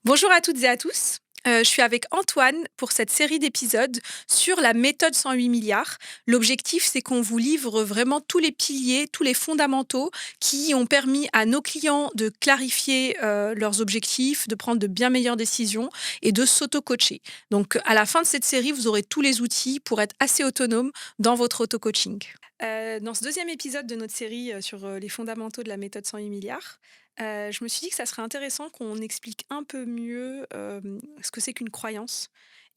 Bonjour à toutes et à tous. Je suis avec Antoine pour cette série d'épisodes sur la méthode 108 milliards. L'objectif, c'est qu'on vous livre vraiment tous les piliers, tous les fondamentaux qui ont permis à nos clients de clarifier leurs objectifs, de prendre de bien meilleures décisions et de s'auto-coacher. Donc, à la fin de cette série, vous aurez tous les outils pour être assez autonome dans votre auto-coaching. Dans ce deuxième épisode de notre série sur les fondamentaux de la méthode 108 milliards, je me suis dit que ça serait intéressant qu'on explique un peu mieux, ce que c'est qu'une croyance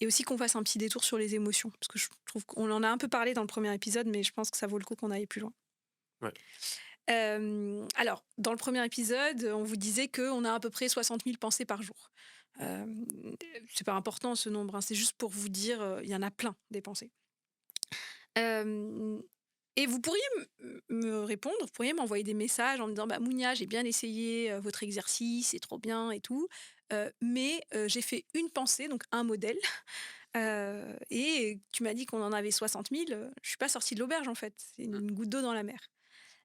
et aussi qu'on fasse un petit détour sur les émotions. Parce que je trouve qu'on en a un peu parlé dans le premier épisode, mais je pense que ça vaut le coup qu'on aille plus loin. Ouais. Alors, dans le premier épisode, on vous disait qu'on a à peu près 60 000 pensées par jour. Hem, c'est pas important ce nombre, hein, c'est juste pour vous dire, il y en a plein des pensées. Hem Et vous pourriez me répondre, vous pourriez m'envoyer des messages en me disant: «Bah, Mounia, j'ai bien essayé, votre exercice, c'est trop bien et tout, mais j'ai fait une pensée, donc un modèle, et tu m'as dit qu'on en avait 60 000, je suis pas sortie de l'auberge, en fait, c'est Mmh. une goutte d'eau dans la mer».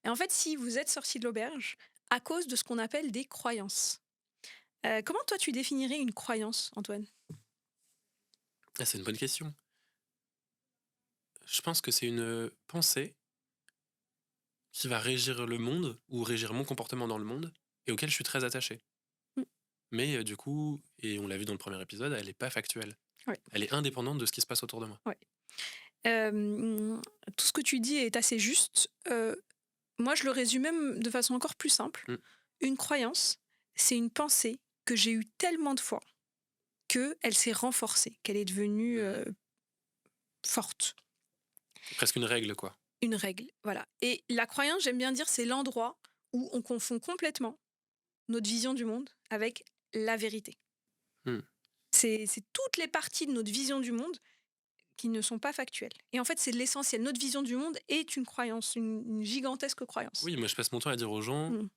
Et en fait, si vous êtes sortie de l'auberge à cause de ce qu'on appelle des croyances. Comment toi tu définirais une croyance, Antoine? Ah, c'est une bonne question. Je pense que c'est une pensée qui va régir le monde ou régir mon comportement dans le monde et auquel je suis très attaché. Mmh, Mais du coup, et on l'a vu dans le premier épisode, elle est pas factuelle. ouais, Elle est indépendante de ce qui se passe autour de moi. ouais. Hem, Tout ce que tu dis est assez juste. Moi, je le résume même de façon encore plus simple. Mmh. Une croyance, c'est une pensée que j'ai eue tellement de fois qu'elle s'est renforcée, qu'elle est devenue Mmh. forte, Presque une règle, quoi. une règle. Voilà. Et la croyance, j'aime bien dire, c'est l'endroit où on confond complètement notre vision du monde avec la vérité. Mmh. C'est toutes les parties de notre vision du monde qui ne sont pas factuelles. Et en fait, c'est l'essentiel. Notre vision du monde est une croyance, une gigantesque croyance. Oui, moi je passe mon temps à dire aux gens, Mm,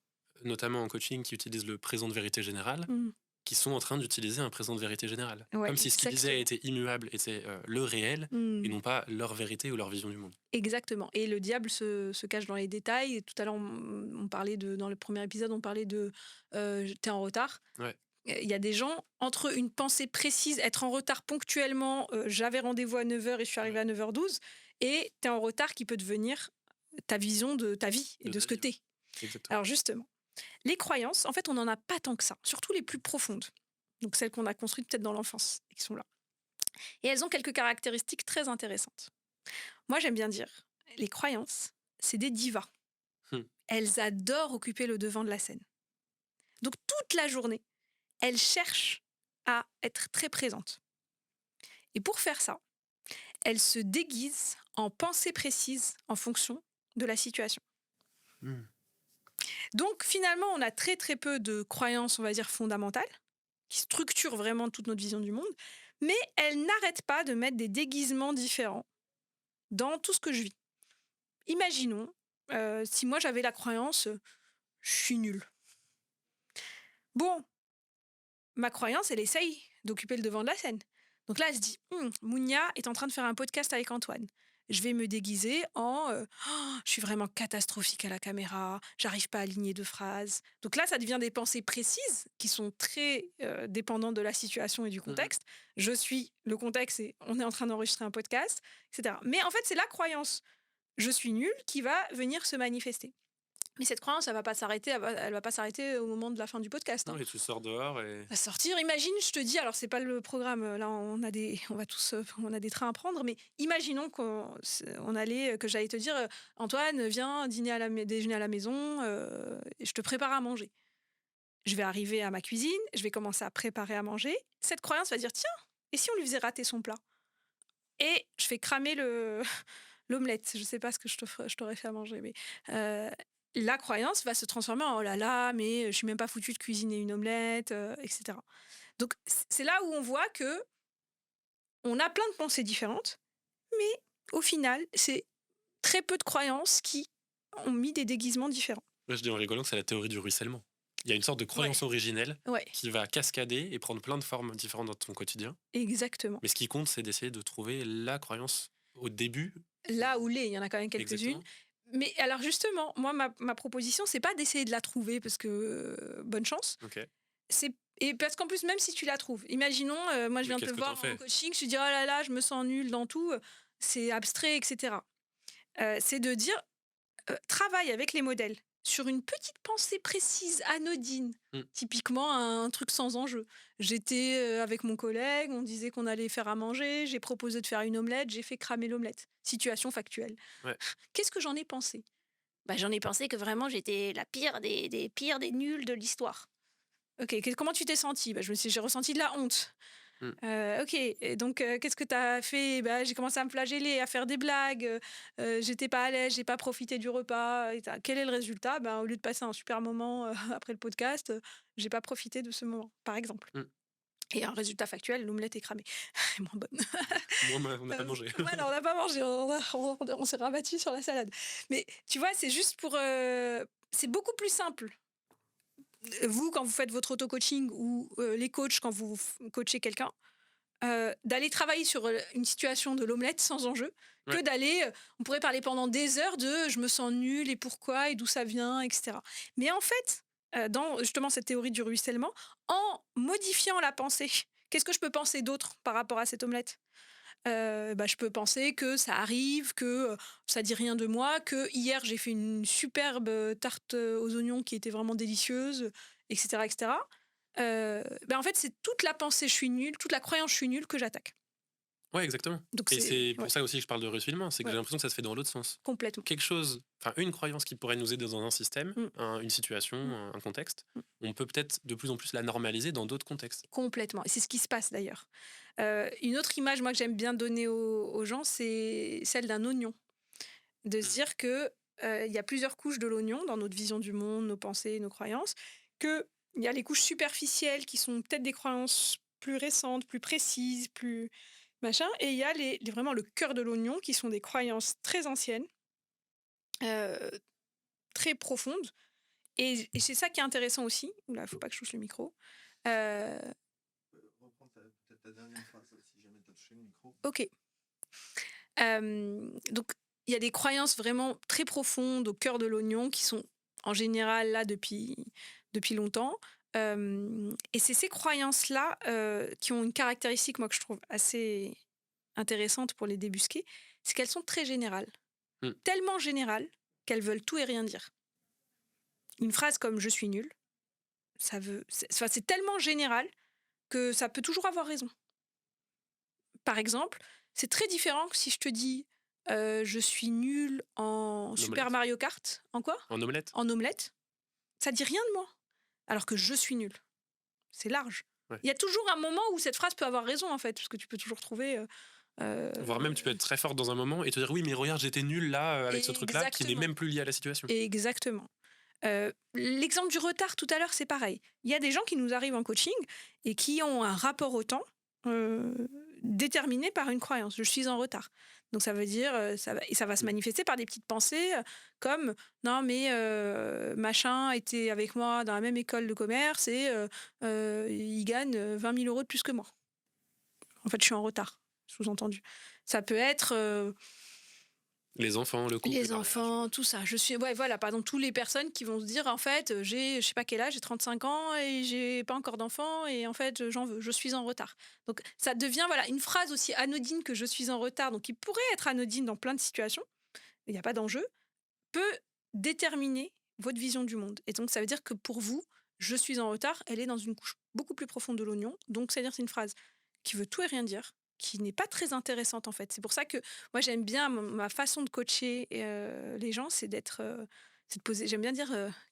notamment en coaching, qui utilisent le présent de vérité générale, mm. qui sont en train d'utiliser un présent de vérité générale. Ouais, Comme si ce qu'ils disaient exactement. était immuable, était le réel, et Mm. non pas leur vérité ou leur vision du monde. Exactement, et le diable se cache dans les détails. Et tout à l'heure, on parlait de dans le premier épisode, on parlait de, «Tu en retard». Ouais. Il y a des gens, entre une pensée précise, être en retard ponctuellement, «J'avais rendez-vous à 9 heures et je suis arrivée Ouais. à 9h12», et «Tu en retard» qui peut devenir ta vision de ta vie et De de ta ce que vie, tu ouais. es. Exactement. Alors justement, les croyances, en fait, on n'en a pas tant que ça, surtout les plus profondes, donc celles qu'on a construites peut-être dans l'enfance et qui sont là, et elles ont quelques caractéristiques très intéressantes. Moi, j'aime bien dire, les croyances, c'est des divas. Mmh. Elles adorent occuper le devant de la scène. Donc toute la journée, elles cherchent à être très présentes. Et pour faire ça, elles se déguisent en pensées précises en fonction de la situation. Mmh. Donc finalement, on a très très peu de croyances, on va dire, fondamentales, qui structurent vraiment toute notre vision du monde, mais elles n'arrêtent pas de mettre des déguisements différents dans tout ce que je vis. Imaginons, si moi j'avais la croyance, je suis nulle. Bon, ma croyance, elle essaye d'occuper le devant de la scène. Donc là, elle se dit: Mounia est en train de faire un podcast avec Antoine. Je vais me déguiser en «Oh, je suis vraiment catastrophique à la caméra, j'arrive pas à aligner 2 phrases». Donc là, ça devient des pensées précises qui sont très, dépendantes de la situation et du Mmh. contexte. Je suis le contexte, et on est en train d'enregistrer un podcast, et cetera. Mais en fait, c'est la croyance «je suis nulle» qui va venir se manifester. Mais cette croyance, elle va pas s'arrêter au moment de la fin du podcast, Non, hein. et tu sors dehors et À sortir, imagine, je te dis, alors c'est pas le programme, là on va tous, on a des trains à prendre, mais imaginons que j'allais te dire, «Antoine, viens dîner déjeuner à la maison, et je te prépare à manger». Je vais arriver à ma cuisine, je vais commencer à préparer à manger. Cette croyance va dire: «Tiens, et si on lui faisait rater son plat?» Et je fais cramer le l'omelette. Je sais pas ce que je t'aurais fait à manger, mais heu, la croyance va se transformer en: «Oh là là, mais je suis même pas foutue de cuisiner une omelette», et cetera. Donc c'est là où on voit que on a plein de pensées différentes, mais au final, c'est très peu de croyances qui ont mis des déguisements différents. ouais, je dis en rigolant que c'est la théorie du ruissellement. Il y a une sorte de Ouais, croyance originelle ouais, qui va cascader et prendre plein de formes différentes dans ton quotidien. exactement. Mais ce qui compte, c'est d'essayer de trouver la croyance au début. Là où il y en a quand même quelques-unes. Exactement. Mais alors justement, moi, ma proposition, c'est pas d'essayer de la trouver parce que, bonne chance, OK. c'est Et parce qu'en plus, même si tu la trouves, imaginons, moi je Mais viens te qu'est-ce que t'en voir en fais? coaching, je te dis: «Oh là là, je me sens nulle dans tout», c'est abstrait et cetera. C'est de dire, travaille avec les modèles sur une petite pensée précise, anodine. Mmh. Typiquement un truc sans enjeu. J'étais, avec mon collègue, on disait qu'on allait faire à manger, j'ai proposé de faire une omelette, j'ai fait cramer l'omelette. Situation factuelle. Ouais. Qu'est-ce que j'en ai pensé? Bah, j'en ai pensé que vraiment j'étais la pire des pires des nuls de l'histoire. OK, comment tu t'es sentie? Bah, j'ai ressenti de la honte. Mmh. OK, et donc qu'est-ce que tu as fait? Bah, j'ai commencé à me flageller, à faire des blagues, j'étais pas à l'aise, j'ai pas profité du repas et quel est le résultat? Ben, au lieu de passer un super moment, après le podcast, j'ai pas profité de ce moment, par exemple. Mmh. Et un résultat factuel, l'omelette est cramée, elle est moins bonne. Moi, on n'a pas mangé. Voilà, on n'a pas mangé, on s'est rabattu sur la salade. Mais tu vois, c'est juste pour, c'est beaucoup plus simple. Vous, quand vous faites votre auto-coaching ou les coachs quand vous coachez quelqu'un, d'aller travailler sur, une situation de l'omelette sans enjeu, que Ouais. d'aller, on pourrait parler pendant des heures de: «Je me sens nulle et pourquoi et d'où ça vient?» et cetera. Mais en fait, dans justement cette théorie du ruissellement, en modifiant la pensée, qu'est-ce que je peux penser d'autre par rapport à cette omelette? Bah, je peux penser que ça arrive, que, ça dit rien de moi, que hier j'ai fait une superbe, tarte, aux oignons qui était vraiment délicieuse, et cetera et cetera. Bah, en fait, c'est toute la pensée «je suis nulle», toute la croyance «je suis nulle» que j'attaque. Ouais, exactement. Donc Et c'est c'est ouais, pour ça aussi que je parle de réfilement, c'est que ouais, j'ai l'impression que ça se fait dans l'autre sens. complètement. Quelque chose, enfin une croyance qui pourrait nous aider dans un système, Mmh, une situation, mmh, un contexte, mmh. on peut peut-être de plus en plus la normaliser dans d'autres contextes. Complètement, et c'est ce qui se passe d'ailleurs. Une autre image, moi, que j'aime bien donner aux gens, c'est celle d'un oignon. De se Mmh. dire que, il y a plusieurs couches de l'oignon dans notre vision du monde, nos pensées, nos croyances, qu'il y a les couches superficielles qui sont peut-être des croyances plus récentes, plus précises, plus machin, et il y a vraiment le cœur de l'oignon qui sont des croyances très anciennes, heu, très profondes, et c'est ça qui est intéressant aussi. Ouh là, faut pas que je touche le micro. Heu, Reprends peut-être ta dernière phrase si jamais tu as touché le micro. OK. Donc il y a des croyances vraiment très profondes au cœur de l'oignon qui sont en général là depuis longtemps. Et c'est ces croyances-là, qui ont une caractéristique, moi, que je trouve assez intéressante pour les débusquer, c'est qu'elles sont très générales. Mmh. Tellement générales qu'elles veulent tout et rien dire. Une phrase comme «je suis nul», c'est tellement général que ça peut toujours avoir raison. Par exemple, c'est très différent que si je te dis, «Je suis nul en En Super omelette. Mario Kart», en quoi? En omelette? En omelette, ça dit rien de moi. Alors que «je suis nul», c'est large. Ouais. Il y a toujours un moment où cette phrase peut avoir raison, en fait, parce que tu peux toujours trouver, heu Voire même tu peux être très forte dans un moment et te dire: «Oui, mais regarde, j'étais nul là, avec ce truc-là», qui n'est exactement, même plus lié à la situation. exactement. L'exemple du retard tout à l'heure, c'est pareil. Il y a des gens qui nous arrivent en coaching et qui ont un rapport au temps, déterminé par une croyance: «Je suis en retard». Donc ça veut dire, ça va se Mmh. manifester par des petites pensées, comme: «Non mais machin était avec moi dans la même école de commerce et il gagne, 20 000 € de plus que moi. En fait, je suis en retard», sous-entendu. Ça peut être, Les enfants, le couple, le les mariage. enfants, tout ça. Je suis Ouais, voilà, par exemple, toutes les personnes qui vont se dire: «En fait, j'ai je sais pas quel âge, j'ai 35 ans et j'ai pas encore d'enfant et en fait, j'en veux, je suis en retard». Donc ça devient, voilà, une phrase aussi anodine que «je suis en retard», donc qui pourrait être anodine dans plein de situations, il y a pas d'enjeu, peut déterminer votre vision du monde, et donc ça veut dire que pour vous, «je suis en retard», elle est dans une couche beaucoup plus profonde de l'oignon, donc c'est-à-dire c'est une phrase qui veut tout et rien dire, qui n'est pas très intéressante, en fait. C'est pour ça que moi j'aime bien ma façon de coacher les gens, c'est de poser, j'aime bien dire,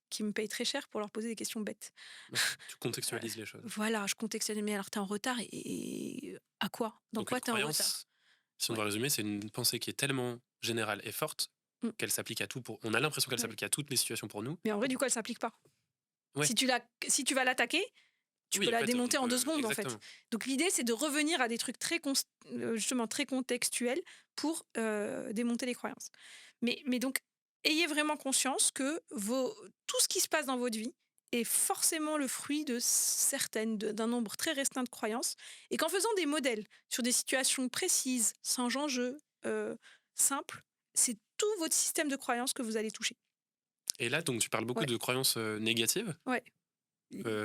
qu'ils me payent très cher pour leur poser des questions bêtes. Ouais, tu contextualises les choses. Voilà, je contextualise: «Mais alors tu es en retard et à quoi? Dans Donc une quoi tu es en retard?» croyance, si on Ouais. doit résumer, c'est une pensée qui est tellement générale et forte Mmh. qu'elle s'applique à tout pour on a l'impression qu'elle Ouais. s'applique à toutes les situations pour nous. Mais en vrai, du coup, elle s'applique pas. Ouais, Si tu vas l'attaquer, tu peux oui, en la fait, on démonter en 2 peut secondes, en fait. exactement. Donc l'idée, c'est de revenir à des trucs justement très contextuels pour, démonter les croyances. Mais donc, ayez vraiment conscience que tout ce qui se passe dans votre vie est forcément le fruit d'un nombre très restreint de croyances, et qu'en faisant des modèles sur des situations précises, sans enjeu, simples, c'est tout votre système de croyances que vous allez toucher. Et là, donc tu parles beaucoup Ouais, de croyances, négatives. ouais.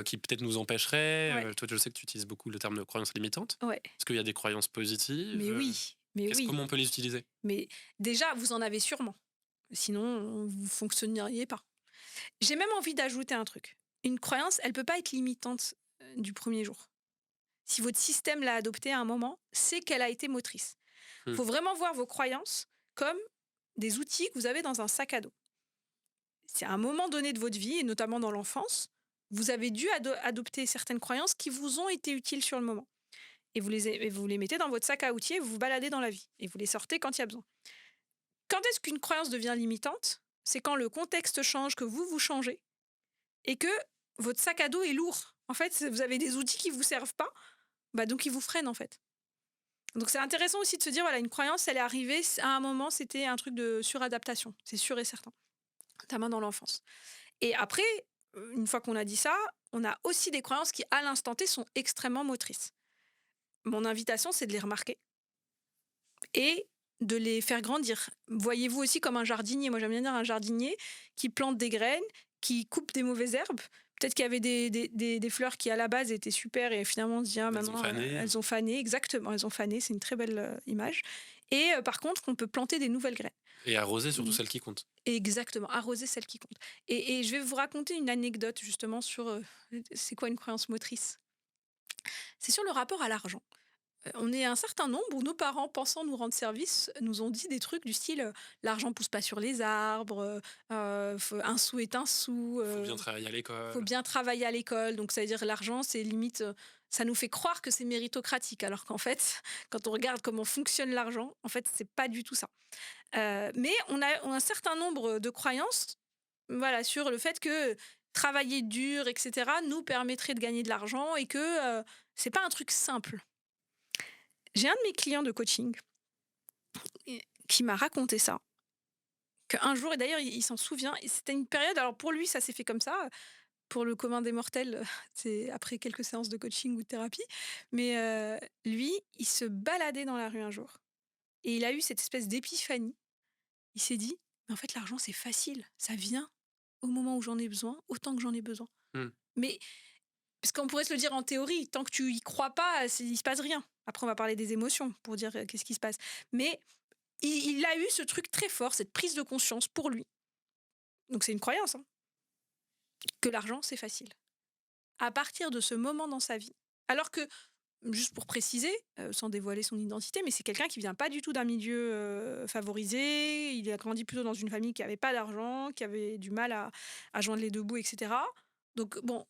qui peut-être nous empêcheraient. Ouais. Toi, je sais que tu utilises beaucoup le terme de croyances limitantes. Ouais. Est-ce qu'il y a des croyances positives? Mais oui, mais oui. Comment on peut les utiliser? Mais déjà, vous en avez sûrement. Sinon, vous fonctionneriez pas. J'ai même envie d'ajouter un truc. Une croyance, elle peut pas être limitante du premier jour. Si votre système l'a adoptée à un moment, c'est qu'elle a été motrice. Il Hmm. faut vraiment voir vos croyances comme des outils que vous avez dans un sac à dos. C'est à un moment donné de votre vie, et notamment dans l'enfance, vous avez dû adopter certaines croyances qui vous ont été utiles sur le moment. Et vous les mettez dans votre sac à outils et vous vous baladez dans la vie. Et vous les sortez quand il y a besoin. Quand est-ce qu'une croyance devient limitante? C'est quand le contexte change, que vous changez, et que votre sac à dos est lourd. En fait, vous avez des outils qui ne vous servent pas, donc ils vous freinent en fait. Donc c'est intéressant aussi de se dire, voilà, une croyance, elle est arrivée, à un moment, c'était un truc de suradaptation, c'est sûr et certain, notamment dans l'enfance. Et après, une fois qu'on a dit ça, on a aussi des croyances qui, à l'instant T, sont extrêmement motrices. Mon invitation, c'est de les remarquer et de les faire grandir. Voyez-vous aussi comme un jardinier. Moi, j'aime bien dire un jardinier qui plante des graines, qui coupe des mauvaises herbes. Peut-être qu'il y avait des fleurs qui, à la base, étaient super et finalement, on se dit, maintenant, elles ont fané. Exactement, elles ont fané. C'est une très belle image. Et par contre, on peut planter des nouvelles graines. Et arroser surtout celles qui comptent. Exactement, arroser celles qui comptent. Et je vais vous raconter une anecdote, justement, sur c'est quoi une croyance motrice. C'est sur le rapport à l'argent. On est un certain nombre où nos parents, pensant nous rendre service, nous ont dit des trucs du style l'argent pousse pas sur les arbres, un sou est un sou. Faut bien travailler à l'école. Faut bien travailler à l'école. Donc ça veut dire l'argent, c'est limite, ça nous fait croire que c'est méritocratique, alors qu'en fait, quand on regarde comment fonctionne l'argent, en fait, c'est pas du tout ça. Mais on a un certain nombre de croyances, voilà, sur le fait que travailler dur, etc., nous permettrait de gagner de l'argent et que c'est pas un truc simple. J'ai un de mes clients de coaching qui m'a raconté ça, qu'un jour, et d'ailleurs il s'en souvient, et c'était une période, alors pour lui ça s'est fait comme ça, pour le commun des mortels, c'est après quelques séances de coaching ou de thérapie, mais lui, il se baladait dans la rue un jour, et il a eu cette espèce d'épiphanie. Il s'est dit, mais en fait l'argent c'est facile, ça vient au moment où j'en ai besoin, autant que j'en ai besoin. Mais parce qu'on pourrait se le dire en théorie, tant que tu y crois pas, il se passe rien. Après, on va parler des émotions pour dire qu'est-ce qui se passe. Mais il a eu ce truc très fort, cette prise de conscience pour lui. Donc c'est une croyance, hein, que l'argent, c'est facile. À partir de ce moment dans sa vie. Alors que, juste pour préciser, sans dévoiler son identité, mais c'est quelqu'un qui vient pas du tout d'un milieu favorisé. Il a grandi plutôt dans une famille qui avait pas d'argent, qui avait du mal à joindre les deux bouts, etc. Donc bon,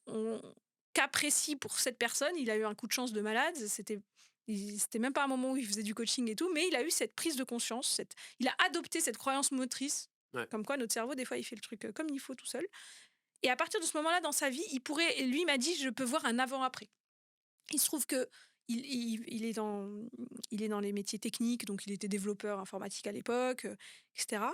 cas précis pour cette personne, il a eu un coup de chance de malade. C'était même pas un moment où il faisait du coaching et tout, mais il a eu cette prise de conscience. Il a adopté cette croyance motrice, comme quoi notre cerveau, des fois, il fait le truc comme il faut tout seul. Et à partir de ce moment-là, dans sa vie, lui m'a dit, je peux voir un avant-après. Il se trouve que il est dans les métiers techniques, donc il était développeur informatique à l'époque, etc.,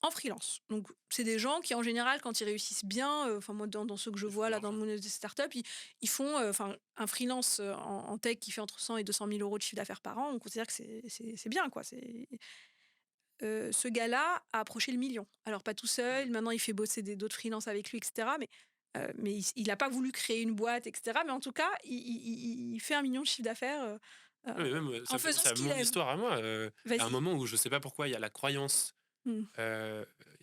en freelance. Donc, c'est des gens qui, en général, quand ils réussissent bien, moi, dans ceux que je vois là dans le monde des startups, ils font un freelance en tech qui fait entre 100 et 200 000 euros de chiffre d'affaires par an. On considère que c'est bien, quoi. Ce gars-là a approché le million. Alors, pas tout seul, maintenant, il fait bosser d'autres freelances avec lui, etc., mais il n'a pas voulu créer une boîte, etc. Mais en tout cas, il fait 1 million de chiffre d'affaires Mais même, en faisant ce qu'il mon aime. histoire à moi. Vas-y. À un moment où je sais pas pourquoi il y a la croyance, il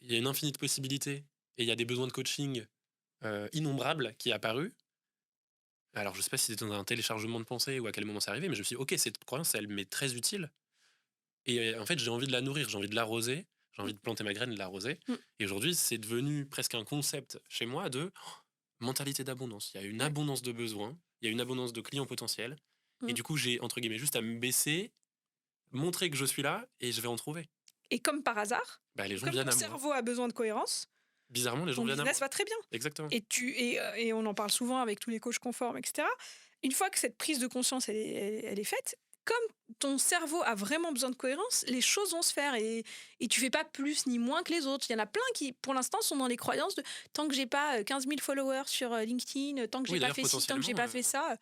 y a une infinie de possibilités et il y a des besoins de coaching innombrables qui est apparu. Alors je sais pas si c'était dans un téléchargement de pensée ou à quel moment c'est arrivé, mais je me suis dit, ok, cette croyance, elle m'est très utile. Et en fait, j'ai envie de la nourrir, j'ai envie de l'arroser, j'ai envie de planter ma graine et de l'arroser. Et aujourd'hui, c'est devenu presque un concept chez moi de mentalité d'abondance. Il y a une abondance de besoins, il y a une abondance de clients potentiels. Et du coup, j'ai, entre guillemets, juste à me baisser, montrer que je suis là et je vais en trouver. Et comme par hasard, Les gens comme viennent ton à moi. cerveau a besoin de cohérence, Bizarrement, les gens ton viennent à moi. business va très bien. Exactement. Et on en parle souvent avec tous les coachs conformes, etc. Une fois que cette prise de conscience elle est faite, comme ton cerveau a vraiment besoin de cohérence, les choses vont se faire et tu fais pas plus ni moins que les autres. Il y en a plein qui, pour l'instant, sont dans les croyances de tant que j'ai pas 15 000 followers sur LinkedIn, tant que j'ai pas fait ci, tant que j'ai pas fait ça.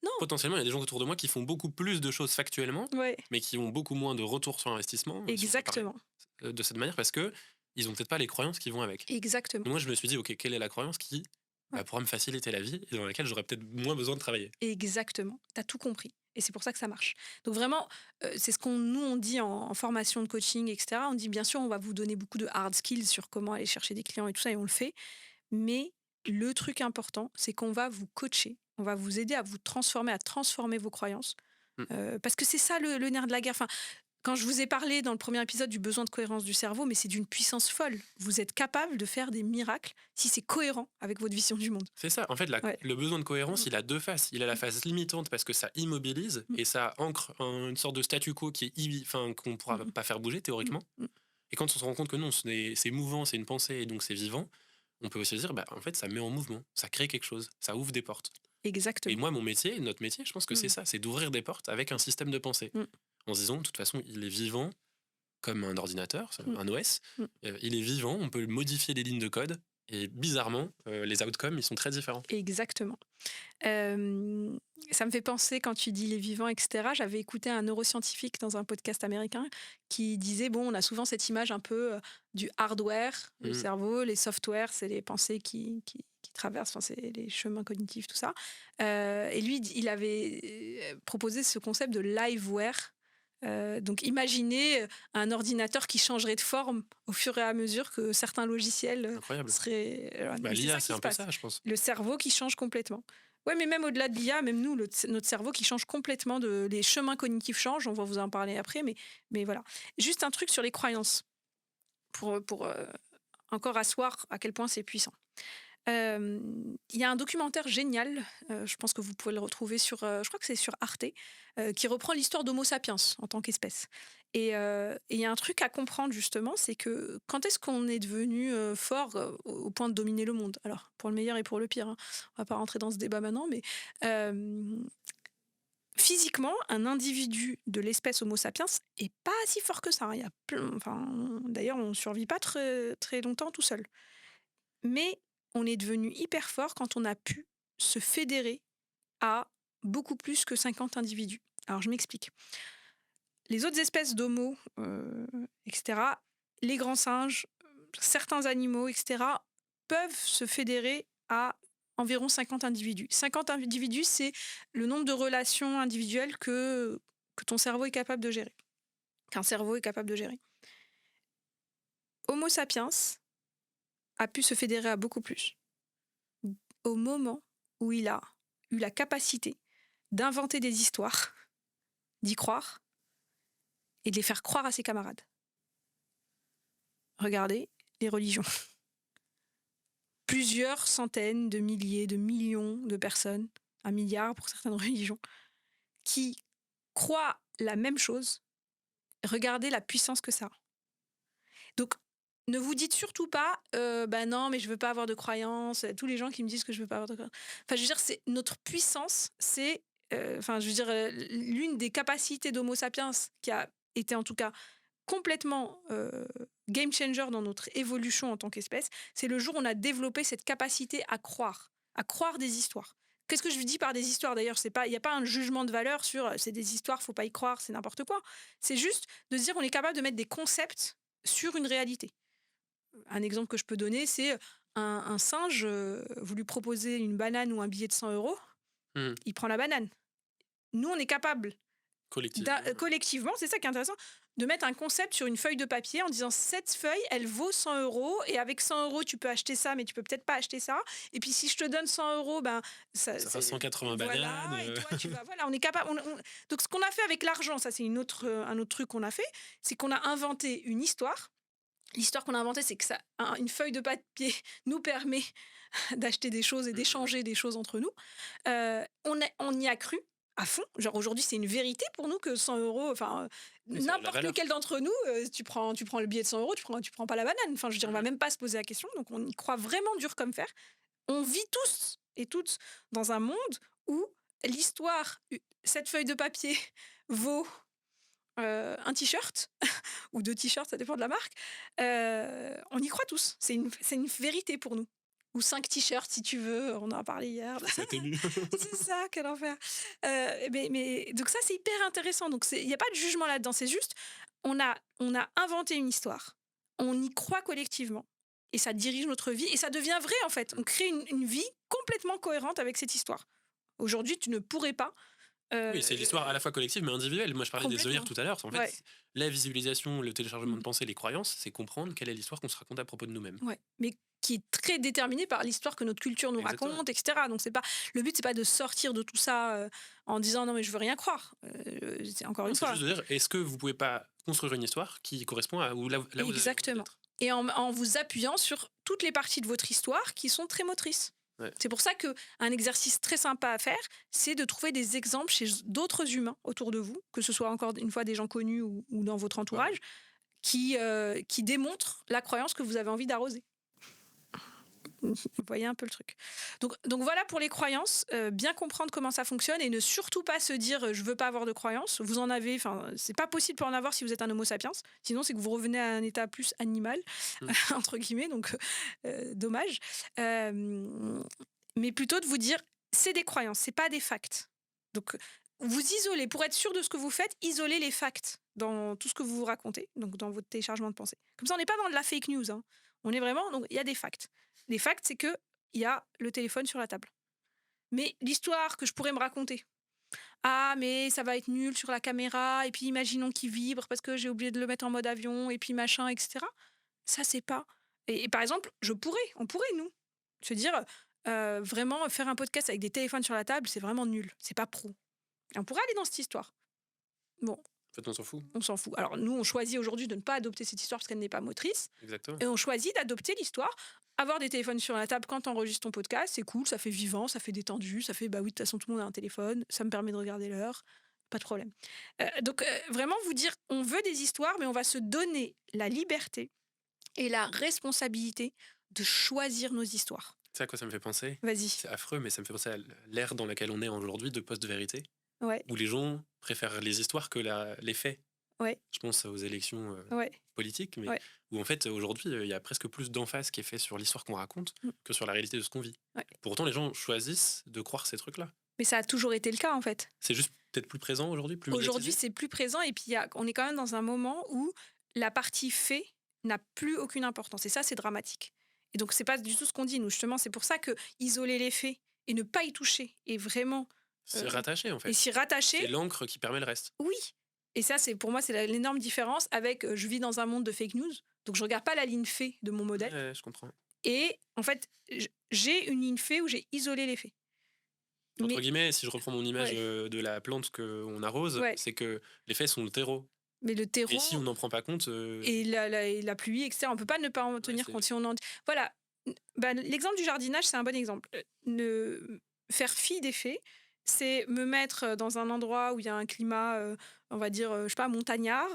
Non. Potentiellement, il y a des gens autour de moi qui font beaucoup plus de choses factuellement, mais qui ont beaucoup moins de retour sur investissement. Exactement. De cette manière, parce que ils ont peut-être pas les croyances qui vont avec. Exactement. Moi, je me suis dit, ok, quelle est la croyance qui Ouais. pourra me faciliter la vie et dans laquelle j'aurais peut-être moins besoin de travailler. Exactement, tu as tout compris et c'est pour ça que ça marche. Donc vraiment, c'est ce on dit en formation de coaching et cetera. On dit: «Bien sûr, on va vous donner beaucoup de hard skills sur comment aller chercher des clients et tout ça» et on le fait. Mais le truc important, c'est qu'on va vous coacher, on va vous aider à vous transformer, à transformer vos croyances, Mmh. parce que c'est ça le nerf de la guerre. Enfin, quand je vous ai parlé dans le premier épisode du besoin de cohérence du cerveau, mais c'est d'une puissance folle. Vous êtes capable de faire des miracles si c'est cohérent avec votre vision du monde. C'est ça. En fait, Ouais. le besoin de cohérence, il a deux faces. Il a la face limitante parce que ça immobilise et ça ancre une sorte de statu quo qui est qu'on ne pourra Mhm. pas faire bouger théoriquement. Mhm. Et quand on se rend compte que non, c'est mouvant, c'est une pensée et donc c'est vivant, on peut aussi se dire, bah, en fait, ça met en mouvement, ça crée quelque chose, ça ouvre des portes. Et Exactement. moi, mon métier, notre métier, je pense que c'est ça, c'est d'ouvrir des portes avec un système de pensée. Mm. En se disant, de toute façon, il est vivant comme un ordinateur, Mm. un OS. Mm. Il est vivant, on peut modifier les lignes de code. Et bizarrement, les outcomes, ils sont très différents. Exactement. Ça me fait penser, quand tu dis les vivants, etc. J'avais écouté un neuroscientifique dans un podcast américain qui disait, bon, on a souvent cette image un peu du hardware, le Mm. cerveau, les softwares, c'est les pensées qui traversent, enfin, c'est les chemins cognitifs, tout ça. Et lui, il avait proposé ce concept de liveware. Donc imaginez un ordinateur qui changerait de forme au fur et à mesure que certains logiciels Incroyable. seraient... Bah, mais c'est l'IA, ça c'est qui un se peu passe. ça, je pense. Le cerveau qui change complètement. Ouais, mais même au-delà de l'IA, même nous, notre cerveau qui change complètement, les chemins cognitifs changent, on va vous en parler après, mais voilà. Juste un truc sur les croyances, pour encore asseoir à quel point c'est puissant. Il y a un documentaire génial, je pense que vous pouvez le retrouver je crois que c'est sur Arte, qui reprend l'histoire d'Homo sapiens en tant qu'espèce. Et il y a un truc à comprendre justement, c'est que quand est-ce qu'on est devenu fort au point de dominer le monde? Alors, pour le meilleur et pour le pire, hein. On va pas rentrer dans ce débat maintenant, mais physiquement, un individu de l'espèce Homo sapiens est pas si fort que ça, hein. Il y a d'ailleurs, on survit pas très, très longtemps tout seul. Mais on est devenu hyper fort quand on a pu se fédérer à beaucoup plus que 50 individus. Alors je m'explique. Les autres espèces d'homo, etc., les grands singes, certains animaux, etc., peuvent se fédérer à environ 50 individus. 50 individus, c'est le nombre de relations individuelles que ton cerveau est capable de gérer, qu'un cerveau est capable de gérer. Homo sapiens a pu se fédérer à beaucoup plus au moment où il a eu la capacité d'inventer des histoires, d'y croire et de les faire croire à ses camarades. Regardez les religions. Plusieurs centaines de milliers, de millions de personnes, 1 milliard pour certaines religions, qui croient la même chose. Regardez la puissance que ça a. Donc, ne vous dites surtout pas, bah non, mais je veux pas avoir de croyance. Tous les gens qui me disent que je veux pas avoir de croyance. Enfin, je veux dire, c'est notre puissance, c'est, l'une des capacités d'Homo sapiens qui a été en tout cas complètement game changer dans notre évolution en tant qu'espèce, c'est le jour où on a développé cette capacité à croire des histoires. Qu'est-ce que je dis par des histoires d'ailleurs? Il n'y a pas un jugement de valeur sur c'est des histoires, faut pas y croire, c'est n'importe quoi. C'est juste de se dire on est capable de mettre des concepts sur une réalité. Un exemple que je peux donner, c'est un singe, vous lui proposez une banane ou un billet de 100 €, Mm. il prend la banane. Nous, on est capable Collectivement. collectivement, c'est ça qui est intéressant, de mettre un concept sur une feuille de papier en disant cette feuille, elle vaut 100 € et avec 100 € tu peux acheter ça, mais tu peux peut-être pas acheter ça. Et puis si je te donne 100 €, ben Ça fera 180 voilà, bananes. et toi tu vas voilà, on est capable. Donc ce qu'on a fait avec l'argent, ça c'est un autre truc qu'on a fait, c'est qu'on a inventé une histoire. L'histoire qu'on a inventée, c'est que une feuille de papier nous permet d'acheter des choses et d'échanger des choses entre nous. On y a cru à fond. Genre aujourd'hui, c'est une vérité pour nous que 100 €, enfin, Mais ça a de la n'importe valeur. lequel d'entre nous, tu prends le billet de 100 €, tu prends pas la banane. Enfin, je veux dire, on va même pas se poser la question. Donc, on y croit vraiment dur comme fer. On vit tous et toutes dans un monde où l'histoire, cette feuille de papier vaut un t-shirt ou 2 t-shirts, ça dépend de la marque. On y croit tous. C'est une vérité pour nous. Ou 5 t-shirts si tu veux, on en a parlé hier. Ça t'est nu. C'est ça, quel enfer. Donc ça, c'est hyper intéressant. Donc il n'y a pas de jugement là-dedans. C'est juste, on a inventé une histoire. On y croit collectivement. et ça dirige notre vie et ça devient vrai en fait. On crée une vie complètement cohérente avec cette histoire. Aujourd'hui, tu ne pourrais pas. Oui, c'est l'histoire à la fois collective mais individuelle. Moi, je parlais des œillères Complètement. tout à l'heure. En fait, Ouais. la visualisation, le téléchargement Mm. de pensée, les croyances, c'est comprendre quelle est l'histoire qu'on se raconte à propos de nous-mêmes. Ouais, mais qui est très déterminé par l'histoire que notre culture nous Exactement. raconte, etc. Donc c'est pas le but, c'est pas de sortir de tout ça en disant non mais je veux rien croire. C'est encore Non, une c'est fois. juste de dire, est-ce que vous pouvez pas construire une histoire qui correspond à là où vous avez envie Exactement. d'être. Et en vous appuyant sur toutes les parties de votre histoire qui sont très motrices. Ouais. C'est pour ça que un exercice très sympa à faire, c'est de trouver des exemples chez d'autres humains autour de vous, que ce soit encore une fois des gens connus ou dans votre entourage, qui démontrent la croyance que vous avez envie d'arroser. Vous voyez un peu le truc. Donc voilà pour les croyances, bien comprendre comment ça fonctionne et ne surtout pas se dire je veux pas avoir de croyances. Vous en avez, enfin c'est pas possible pour en avoir si vous êtes un Homo sapiens. Sinon c'est que vous revenez à un état plus animal entre guillemets, donc dommage. Mais plutôt de vous dire c'est des croyances, c'est pas des facts. Donc vous isolez pour être sûr de ce que vous faites, isolez les facts dans tout ce que vous vous racontez, donc dans votre téléchargement de pensée. Comme ça on n'est pas dans de la fake news. Hein. On est vraiment donc il y a des facts. Les facts, c'est qu'il y a le téléphone sur la table. Mais l'histoire que je pourrais me raconter, ah, mais ça va être nul sur la caméra, et puis imaginons qu'il vibre parce que j'ai oublié de le mettre en mode avion, et puis machin, etc. Ça, c'est pas. Et par exemple, on pourrait, nous, se dire, vraiment, faire un podcast avec des téléphones sur la table, c'est vraiment nul. C'est pas pro. Et on pourrait aller dans cette histoire. Bon. En fait, on s'en fout. On s'en fout. Alors, nous, on choisit aujourd'hui de ne pas adopter cette histoire parce qu'elle n'est pas motrice. Exactement. Et on choisit d'adopter l'histoire. Avoir des téléphones sur la table quand tu enregistres ton podcast, c'est cool, ça fait vivant, ça fait détendu, ça fait bah oui, de toute façon, tout le monde a un téléphone, ça me permet de regarder l'heure, pas de problème. Donc, vraiment vous dire, on veut des histoires, mais on va se donner la liberté et la responsabilité de choisir nos histoires. Tu sais à quoi ça me fait penser? Vas-y. C'est affreux, mais ça me fait penser à l'ère dans laquelle on est aujourd'hui de post-vérité, Ouais, où les gens préfèrent les histoires que les faits. ouais, Je pense aux élections ouais. politiques, mais Ouais. où en fait aujourd'hui il y a presque plus d'emphase qui est fait sur l'histoire qu'on raconte Mm. que sur la réalité de ce qu'on vit. Ouais. Pour autant, les gens choisissent de croire ces trucs-là. Mais ça a toujours été le cas, en fait. C'est juste peut-être plus présent aujourd'hui, plus Aujourd'hui, médiatisé. c'est plus présent et puis on est quand même dans un moment où la partie fait n'a plus aucune importance. Et ça, c'est dramatique. Et donc, c'est pas du tout ce qu'on dit, nous. Justement, c'est pour ça que isoler les faits et ne pas y toucher et vraiment C'est rattaché en fait. et s'y C'est rattacher, l'encre qui permet le reste. oui. Et ça, c'est pour moi, c'est l'énorme différence avec je vis dans un monde de fake news, donc je regarde pas la ligne fait de mon modèle. Ouais, je comprends. Et en fait, j'ai une ligne fait où j'ai isolé les faits. Entre Mais guillemets, si je reprends mon image Ouais. de la plante qu'on arrose, Ouais. c'est que les faits sont le terreau. le terreau Et si on n'en prend pas compte, et la pluie, etc. On peut pas ne pas en tenir c'est- compte. Si on en... Voilà. L'exemple du jardinage, c'est un bon exemple. Faire fi des faits, c'est me mettre dans un endroit où il y a un climat, on va dire, je sais pas, montagnard,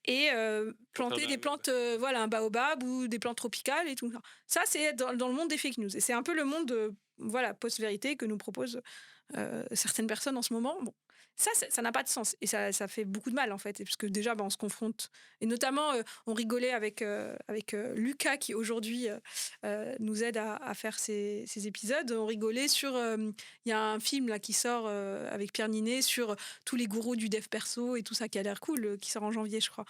et planter des baobab. plantes, voilà, un baobab ou des plantes tropicales et tout ça. Ça, c'est dans le monde des fake news. Et c'est un peu le monde voilà, post-vérité que nous proposent certaines personnes en ce moment. Bon. Ça n'a pas de sens et ça fait beaucoup de mal en fait, parce que déjà on se confronte et notamment on rigolait avec Lucas qui aujourd'hui nous aide à faire ces épisodes. On rigolait sur il y a un film là qui sort avec Pierre Ninet sur tous les gourous du dev perso et tout ça qui a l'air cool, qui sort en janvier je crois.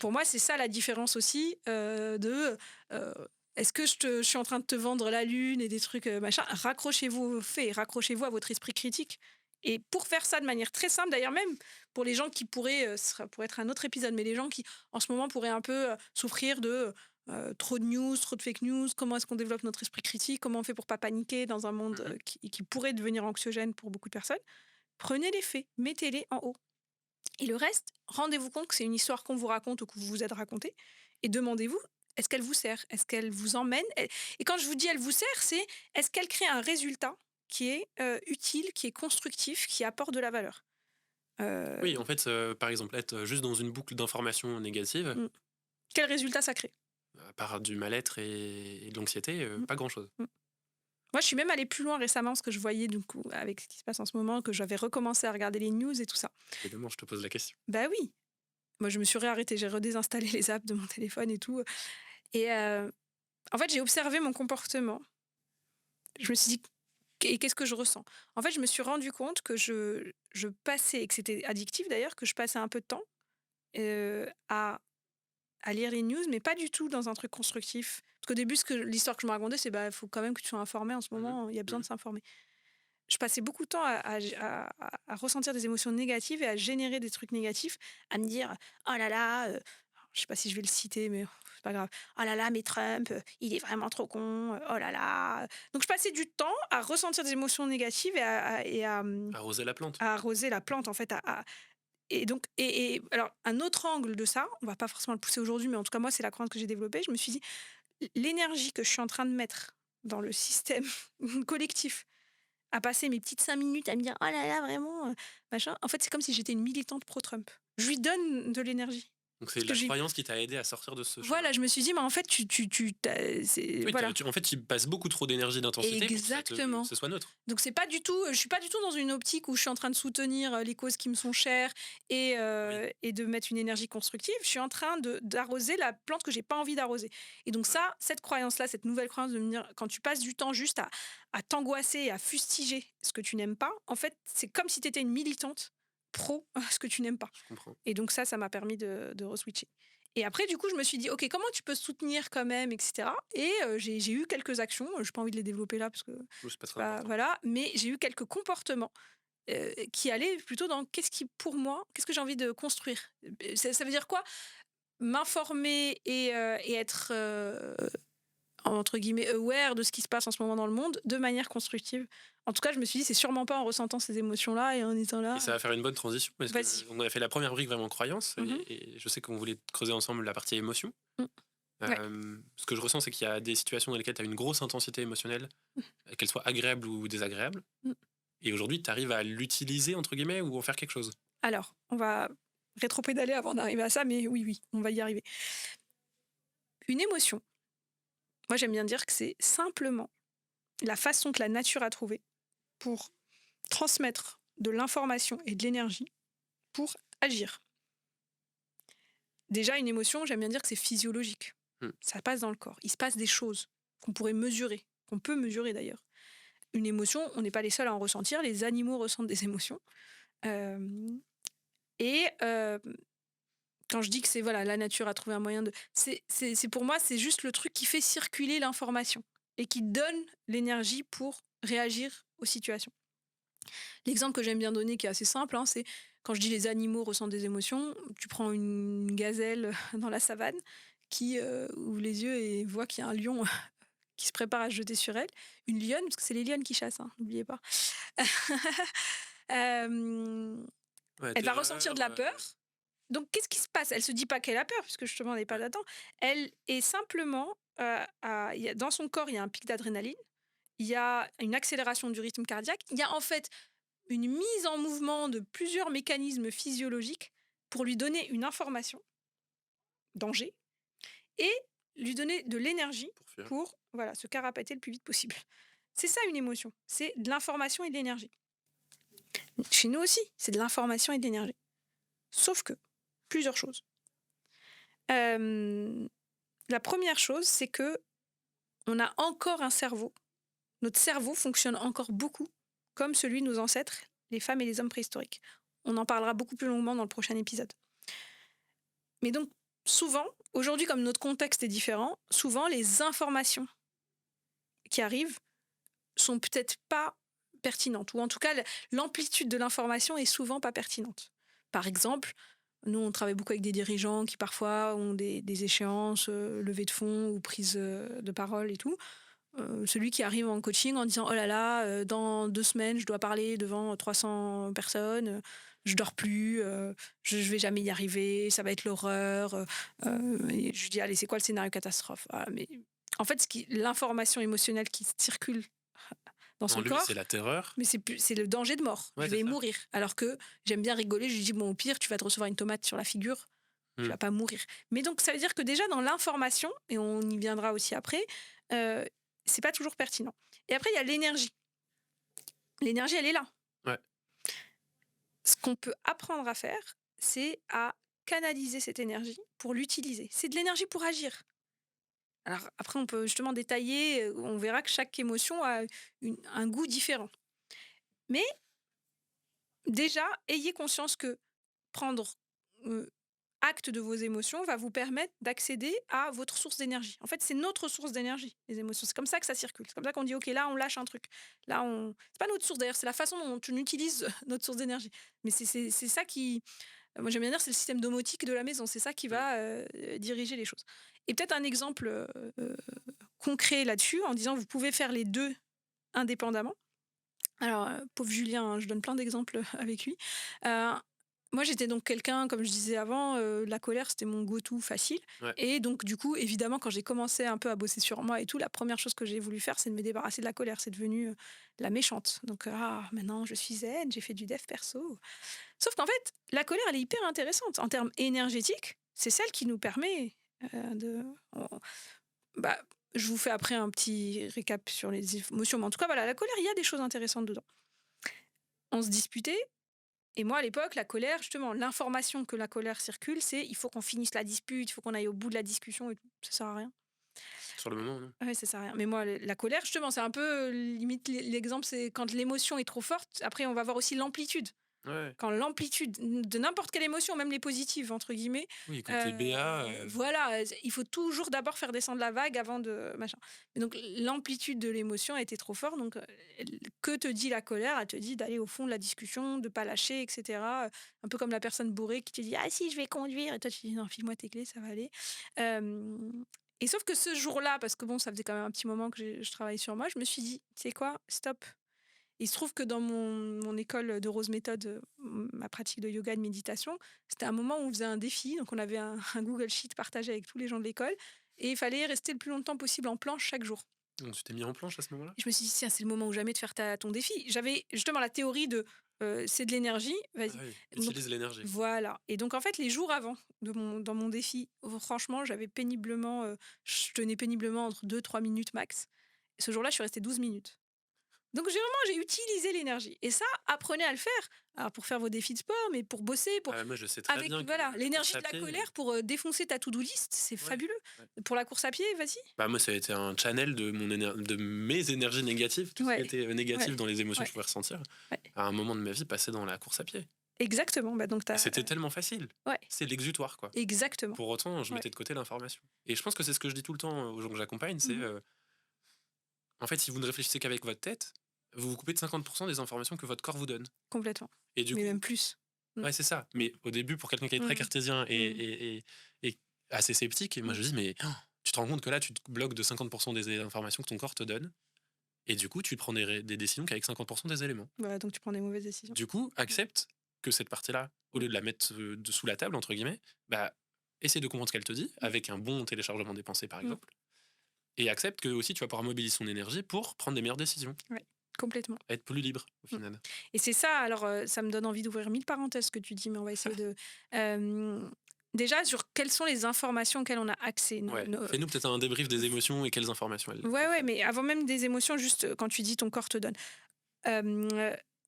Pour moi c'est ça la différence aussi de est-ce que je suis en train de te vendre la lune et des trucs machin. Raccrochez-vous aux faits, raccrochez-vous à votre esprit critique. Et pour faire ça de manière très simple, d'ailleurs même pour les gens qui pourraient, ça pourrait être un autre épisode, mais les gens qui en ce moment pourraient un peu souffrir de trop de news, trop de fake news, comment est-ce qu'on développe notre esprit critique, comment on fait pour pas paniquer dans un monde qui pourrait devenir anxiogène pour beaucoup de personnes, prenez les faits, mettez-les en haut. Et le reste, rendez-vous compte que c'est une histoire qu'on vous raconte ou que vous vous êtes racontée, et demandez-vous, est-ce qu'elle vous sert? Est-ce qu'elle vous emmène? Et quand je vous dis elle vous sert, c'est est-ce qu'elle crée un résultat qui est utile, qui est constructif, qui apporte de la valeur. Oui, en fait, par exemple, être juste dans une boucle d'informations négatives, Quel résultat ça crée? à part du mal-être et de l'anxiété, pas grand-chose. Moi, je suis même allée plus loin récemment, parce que je voyais, du coup, avec ce qui se passe en ce moment, que j'avais recommencé à regarder les news et tout ça. Évidemment, je te pose la question. Bah oui. Moi, je me suis réarrêtée, j'ai redésinstallé les apps de mon téléphone et tout. Et en fait, j'ai observé mon comportement. Je me suis dit, et qu'est-ce que je ressens? En fait, je me suis rendu compte que je passais, et que c'était addictif d'ailleurs, que je passais un peu de temps à à lire les news, mais pas du tout dans un truc constructif. Parce qu'au début, l'histoire que je me racontais, c'est bah, faut quand même que tu sois informé en ce Mhm. moment, il y a besoin Mhm. de s'informer. Je passais beaucoup de temps à ressentir des émotions négatives et à générer des trucs négatifs, à me dire oh là là, je sais pas si je vais le citer, mais c'est pas grave. Oh là là, mais Trump, il est vraiment trop con. Oh là là. Donc je passais du temps à ressentir des émotions négatives Arroser la plante. à arroser la plante en fait. Et donc alors un autre angle de ça, on va pas forcément le pousser aujourd'hui, mais en tout cas moi c'est la croyance que j'ai développée. Je me suis dit l'énergie que je suis en train de mettre dans le système collectif à passer mes petites 5 minutes à me dire: «Oh là là, vraiment, machin». En fait, c'est comme si j'étais une militante pro-Trump. Je lui donne de l'énergie. Donc c'est Parce que la j'ai croyance qui t'a aidé à sortir de ce schéma. voilà, je me suis dit: «Mais en fait, c'est» Oui, voilà. en fait, tu passes beaucoup trop d'énergie, d'intensité pour que Exactement. ce soit neutre. Donc c'est pas du tout, je suis pas du tout dans une optique où je suis en train de soutenir, les causes qui me sont chères Oui, et de mettre une énergie constructive. Je suis en train d'arroser la plante que j'ai pas envie d'arroser. Et donc ouais, ça, cette croyance-là, cette nouvelle croyance de me dire quand tu passes du temps juste à t'angoisser et à fustiger ce que tu n'aimes pas, en fait, c'est comme si tu étais une militante pro ce que tu n'aimes pas. je comprends. Et donc ça m'a permis de re-switcher. Et après, du coup, je me suis dit: «OK, comment tu peux soutenir quand même?» et cetera. Et j'ai eu quelques actions, j'ai pas envie de les développer là parce que Oui, c'est pas c'est très pas important. voilà, mais j'ai eu quelques comportements, qui allaient plutôt dans qu'est-ce qui pour moi, qu'est-ce que j'ai envie de construire? Ça veut dire quoi? M'informer et être, entre guillemets «aware» de ce qui se passe en ce moment dans le monde de manière constructive. En tout cas, je me suis dit: «C'est sûrement pas en ressentant ces émotions-là et en étant Et là». ça va faire une bonne transition parce Vas-y. qu'on a fait la première brique vraiment croyance Mmh. et je sais qu'on voulait creuser ensemble la partie émotion. Mmh. Ouais. Ce que je ressens, c'est qu'il y a des situations dans lesquelles tu as une grosse intensité émotionnelle, qu'elle soit agréable ou désagréable. Mmh. Et aujourd'hui, tu arrives à l'utiliser, entre guillemets, ou en faire quelque chose. Alors, on va rétropédaler avant d'arriver à ça, mais oui, oui, on va y arriver. Une émotion, moi j'aime bien dire que c'est simplement la façon que la nature a trouvée pour transmettre de l'information et de l'énergie pour agir. Déjà, une émotion, j'aime bien dire que c'est physiologique. Hmm. Ça passe dans le corps. Il se passe des choses qu'on pourrait mesurer, qu'on peut mesurer d'ailleurs. Une émotion, on n'est pas les seuls à en ressentir. Les animaux ressentent des émotions. Euh, et quand je dis que c'est voilà, la nature a trouvé un moyen de, c'est pour moi, c'est juste le truc qui fait circuler l'information et qui donne l'énergie pour réagir aux situations. L'exemple que j'aime bien donner, qui est assez simple, hein, c'est quand je dis les animaux ressentent des émotions, tu prends une gazelle dans la savane qui ouvre les yeux et voit qu'il y a un lion qui se prépare à se jeter sur elle. Une lionne, parce que c'est les lionnes qui chassent, hein, n'oubliez pas. Euh, Ouais, Elle va ressentir terreur, de la peur. Donc, qu'est-ce qui se passe? Elle se dit pas qu'elle a peur, puisque justement, elle n'est pas ouais. là-dedans. Elle est simplement, dans son corps, il y a un pic d'adrénaline, il y a une accélération du rythme cardiaque, il y a en fait une mise en mouvement de plusieurs mécanismes physiologiques pour lui donner une information, danger, et lui donner de l'énergie Pour fuir. pour voilà, se carapater le plus vite possible. C'est ça une émotion, c'est de l'information et de l'énergie. Chez nous aussi, c'est de l'information et de l'énergie. Sauf que, plusieurs choses. Euh, la première chose, c'est que on a encore un cerveau. Notre cerveau fonctionne encore beaucoup comme celui de nos ancêtres, les femmes et les hommes préhistoriques. On en parlera beaucoup plus longuement dans le prochain épisode. Mais donc, souvent, aujourd'hui, comme notre contexte est différent, souvent les informations qui arrivent sont peut-être pas pertinentes, ou en tout cas, l'amplitude de l'information est souvent pas pertinente. Par exemple, nous, on travaille beaucoup avec des dirigeants qui parfois ont des échéances, levées de fonds ou prises de parole et tout. Celui qui arrive en coaching en disant oh là là, dans 2 semaines, je dois parler devant 300 personnes, je dors plus, je vais jamais y arriver, ça va être l'horreur. Et je lui dis allez, c'est quoi le scénario catastrophe? Voilà, mais en fait, l'information émotionnelle qui circule dans En son lui, c'est corps, la terreur. mais c'est le danger de mort. Ouais, Je c'est vais ça. mourir. Alors que j'aime bien rigoler, je lui dis bon, au pire, tu vas te recevoir une tomate sur la figure, tu Hmm. vas pas mourir. Mais donc, ça veut dire que déjà, dans l'information, et on y viendra aussi après, euh, c'est pas toujours pertinent. Et après, il y a l'énergie. L'énergie, elle est là. Ouais. Ce qu'on peut apprendre à faire, c'est à canaliser cette énergie pour l'utiliser. C'est de l'énergie pour agir. Alors après, on peut justement détailler, on verra que chaque émotion a un goût différent. Mais déjà, ayez conscience que prendre acte de vos émotions va vous permettre d'accéder à votre source d'énergie. En fait, c'est notre source d'énergie, les émotions. C'est comme ça que ça circule. C'est comme ça qu'on dit, OK, là, on lâche un truc. Là, on... C'est pas notre source, d'ailleurs, c'est la façon dont on utilise notre source d'énergie. Mais c'est ça qui... Moi, j'aime bien dire, c'est le système domotique de la maison. C'est ça qui va diriger les choses. Et peut-être un exemple concret là-dessus, en disant, vous pouvez faire les deux indépendamment. Alors, pauvre Julien, hein, je donne plein d'exemples avec lui. Heu, Moi, j'étais donc quelqu'un, comme je disais avant, la colère, c'était mon go-to facile Ouais. et donc du coup, évidemment, quand j'ai commencé un peu à bosser sur moi et tout, la première chose que j'ai voulu faire, c'est de me débarrasser de la colère. C'est devenu, la méchante. Donc, maintenant je suis zen, j'ai fait du dev perso. Sauf qu'en fait, la colère, elle est hyper intéressante. En termes énergétiques, c'est celle qui nous permet, de on bah, je vous fais après un petit récap sur les émotions, mais en tout cas, voilà, la colère, il y a des choses intéressantes dedans. On se disputait et moi, à l'époque, la colère, justement, l'information que la colère circule, c'est: il faut qu'on finisse la dispute, il faut qu'on aille au bout de la discussion et tout. Ça sert à rien. Sur le moment, non. Ouais, ça sert à rien. Mais moi, la colère, justement, c'est un peu, limite l'exemple, c'est quand l'émotion est trop forte, après on va voir aussi l'amplitude. Ouais. Quand l'amplitude de n'importe quelle émotion, même les «positives» entre guillemets, Oui, quand t'es BA, voilà, il faut toujours d'abord faire descendre la vague avant de machin. Et donc l'amplitude de l'émotion a été trop forte, donc que te dit la colère? Elle te dit d'aller au fond de la discussion, de pas lâcher et cetera, un peu comme la personne bourrée qui te dit: «Ah si, je vais conduire» et toi tu dis: «Non, file-moi tes clés, ça va aller». Et sauf que ce jour-là, parce que bon, ça faisait quand même un petit moment que je travaillais sur moi, je me suis dit: «Tu sais quoi? Stop». Il se trouve que dans mon école de Rose Méthode, ma pratique de yoga et de méditation, c'était un moment où on faisait un défi. Donc, on avait un Google Sheet partagé avec tous les gens de l'école et il fallait rester le plus longtemps possible en planche chaque jour. donc tu t'es mis en planche à ce moment-là? Et je me suis dit: «Tiens, c'est le moment ou jamais de faire ton défi». J'avais justement la théorie de c'est de l'énergie, Ah vas-y. oui, Donc, utilise l'énergie, quoi. voilà. Et donc, en fait, les jours avant, dans mon défi, franchement, j'avais péniblement, je tenais péniblement entre 2-3 minutes max. Et ce jour-là, je suis restée 12 minutes. Donc j'ai utilisé l'énergie et ça, apprenez à le faire. Alors pour faire vos défis de sport, mais pour bosser, pour Ah, moi, je sais très avec bien que voilà, la l'énergie course à de la pied, colère pour, défoncer ta to-do list, c'est ouais, fabuleux. ouais. Pour la course à pied, vas-y. Bah, moi, ça a été un channel de mes énergies négatives, tout ce qui Ouais, était, ouais, négatif dans les émotions que ouais, je pouvais ressentir, ouais. à un moment de ma vie passé dans la course à pied. Exactement, bah, donc tu Et c'était tellement facile. ouais, C'est l'exutoire, quoi. exactement. Pour autant, je Ouais. mettais de côté l'information. Et je pense que c'est ce que je dis tout le temps, aux gens que j'accompagne, c'est, Mmh. en fait, si vous ne réfléchissez qu'avec votre tête, vous vous coupez de 50 des informations que votre corps vous donne. Complètement, Et du mais coup même plus. Mmh. ouais, c'est ça. Mais au début, pour quelqu'un qui est très Mmh. cartésien Mmh. et assez sceptique, et moi Mmh. je dis: «Mais tu te rends compte que là, tu te bloques de 50 des informations que ton corps te donne et du coup, tu prends des décisions qu'avec 50 des éléments». Voilà, donc tu prends des mauvaises décisions. Du coup, Mmh. accepte que cette partie-là, au Mmh. lieu de la mettre, de «sous la table» entre guillemets, bah, essaie de comprendre ce qu'elle te dit, Mmh. avec un bon téléchargement des pensées, par Mmh. exemple, et accepte que aussi tu vas pouvoir mobiliser son énergie pour prendre des meilleures décisions, Ouais, complètement. être plus libre, au Mmh. final. Et c'est ça, alors, ça me donne envie d'ouvrir 1000 parenthèses ce que tu dis, mais on va essayer de, déjà sur quelles sont les informations auxquelles on a accès. Ouais, fais-nous peut-être un débrief des émotions et quelles informations elles Ouais, ouais, comprennent. mais avant même des émotions, juste, quand tu dis ton corps te donne. Hem,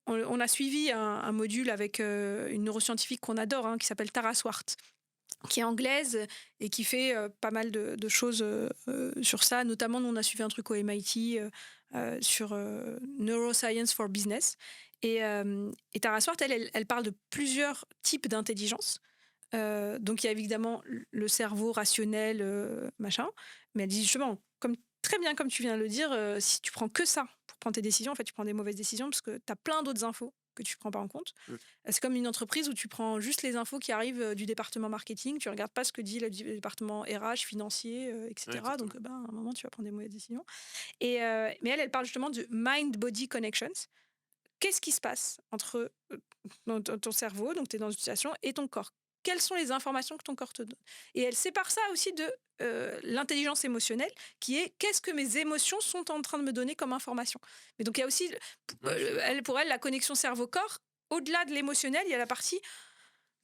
on a suivi un module avec, une neuroscientifique qu'on adore, hein, qui s'appelle Tara Swart, qui est anglaise et qui fait, pas mal de choses, sur ça. Notamment, nous, on a suivi un truc au MIT, sur, Neuroscience for Business et Tara Swart, elle parle de plusieurs types d'intelligence. Donc il y a évidemment le cerveau rationnel, machin, mais elle dit justement, comme très bien comme tu viens de le dire, si tu prends que ça pour prendre tes décisions, en fait, tu prends des mauvaises décisions parce que tu as plein d'autres infos que tu prends pas en compte. Mmh. C'est comme une entreprise où tu prends juste les infos qui arrivent, du département marketing, tu regardes pas ce que dit le département RH, financier, et Ouais, cetera. Donc exactement. ben, à un moment, tu vas prendre des mauvaises décisions mais elle parle justement de mind body connections. Qu'est-ce qui se passe entre, dans ton cerveau, donc tu es dans une situation, et ton corps? Quelles sont les informations que ton corps te donne? Et elle sépare ça aussi de, l'intelligence émotionnelle qui est: qu'est-ce que mes émotions sont en train de me donner comme information? Mais donc il y a aussi Ouais, je suis d'accord. pour elle, la connexion cerveau-corps, au-delà de l'émotionnel, il y a la partie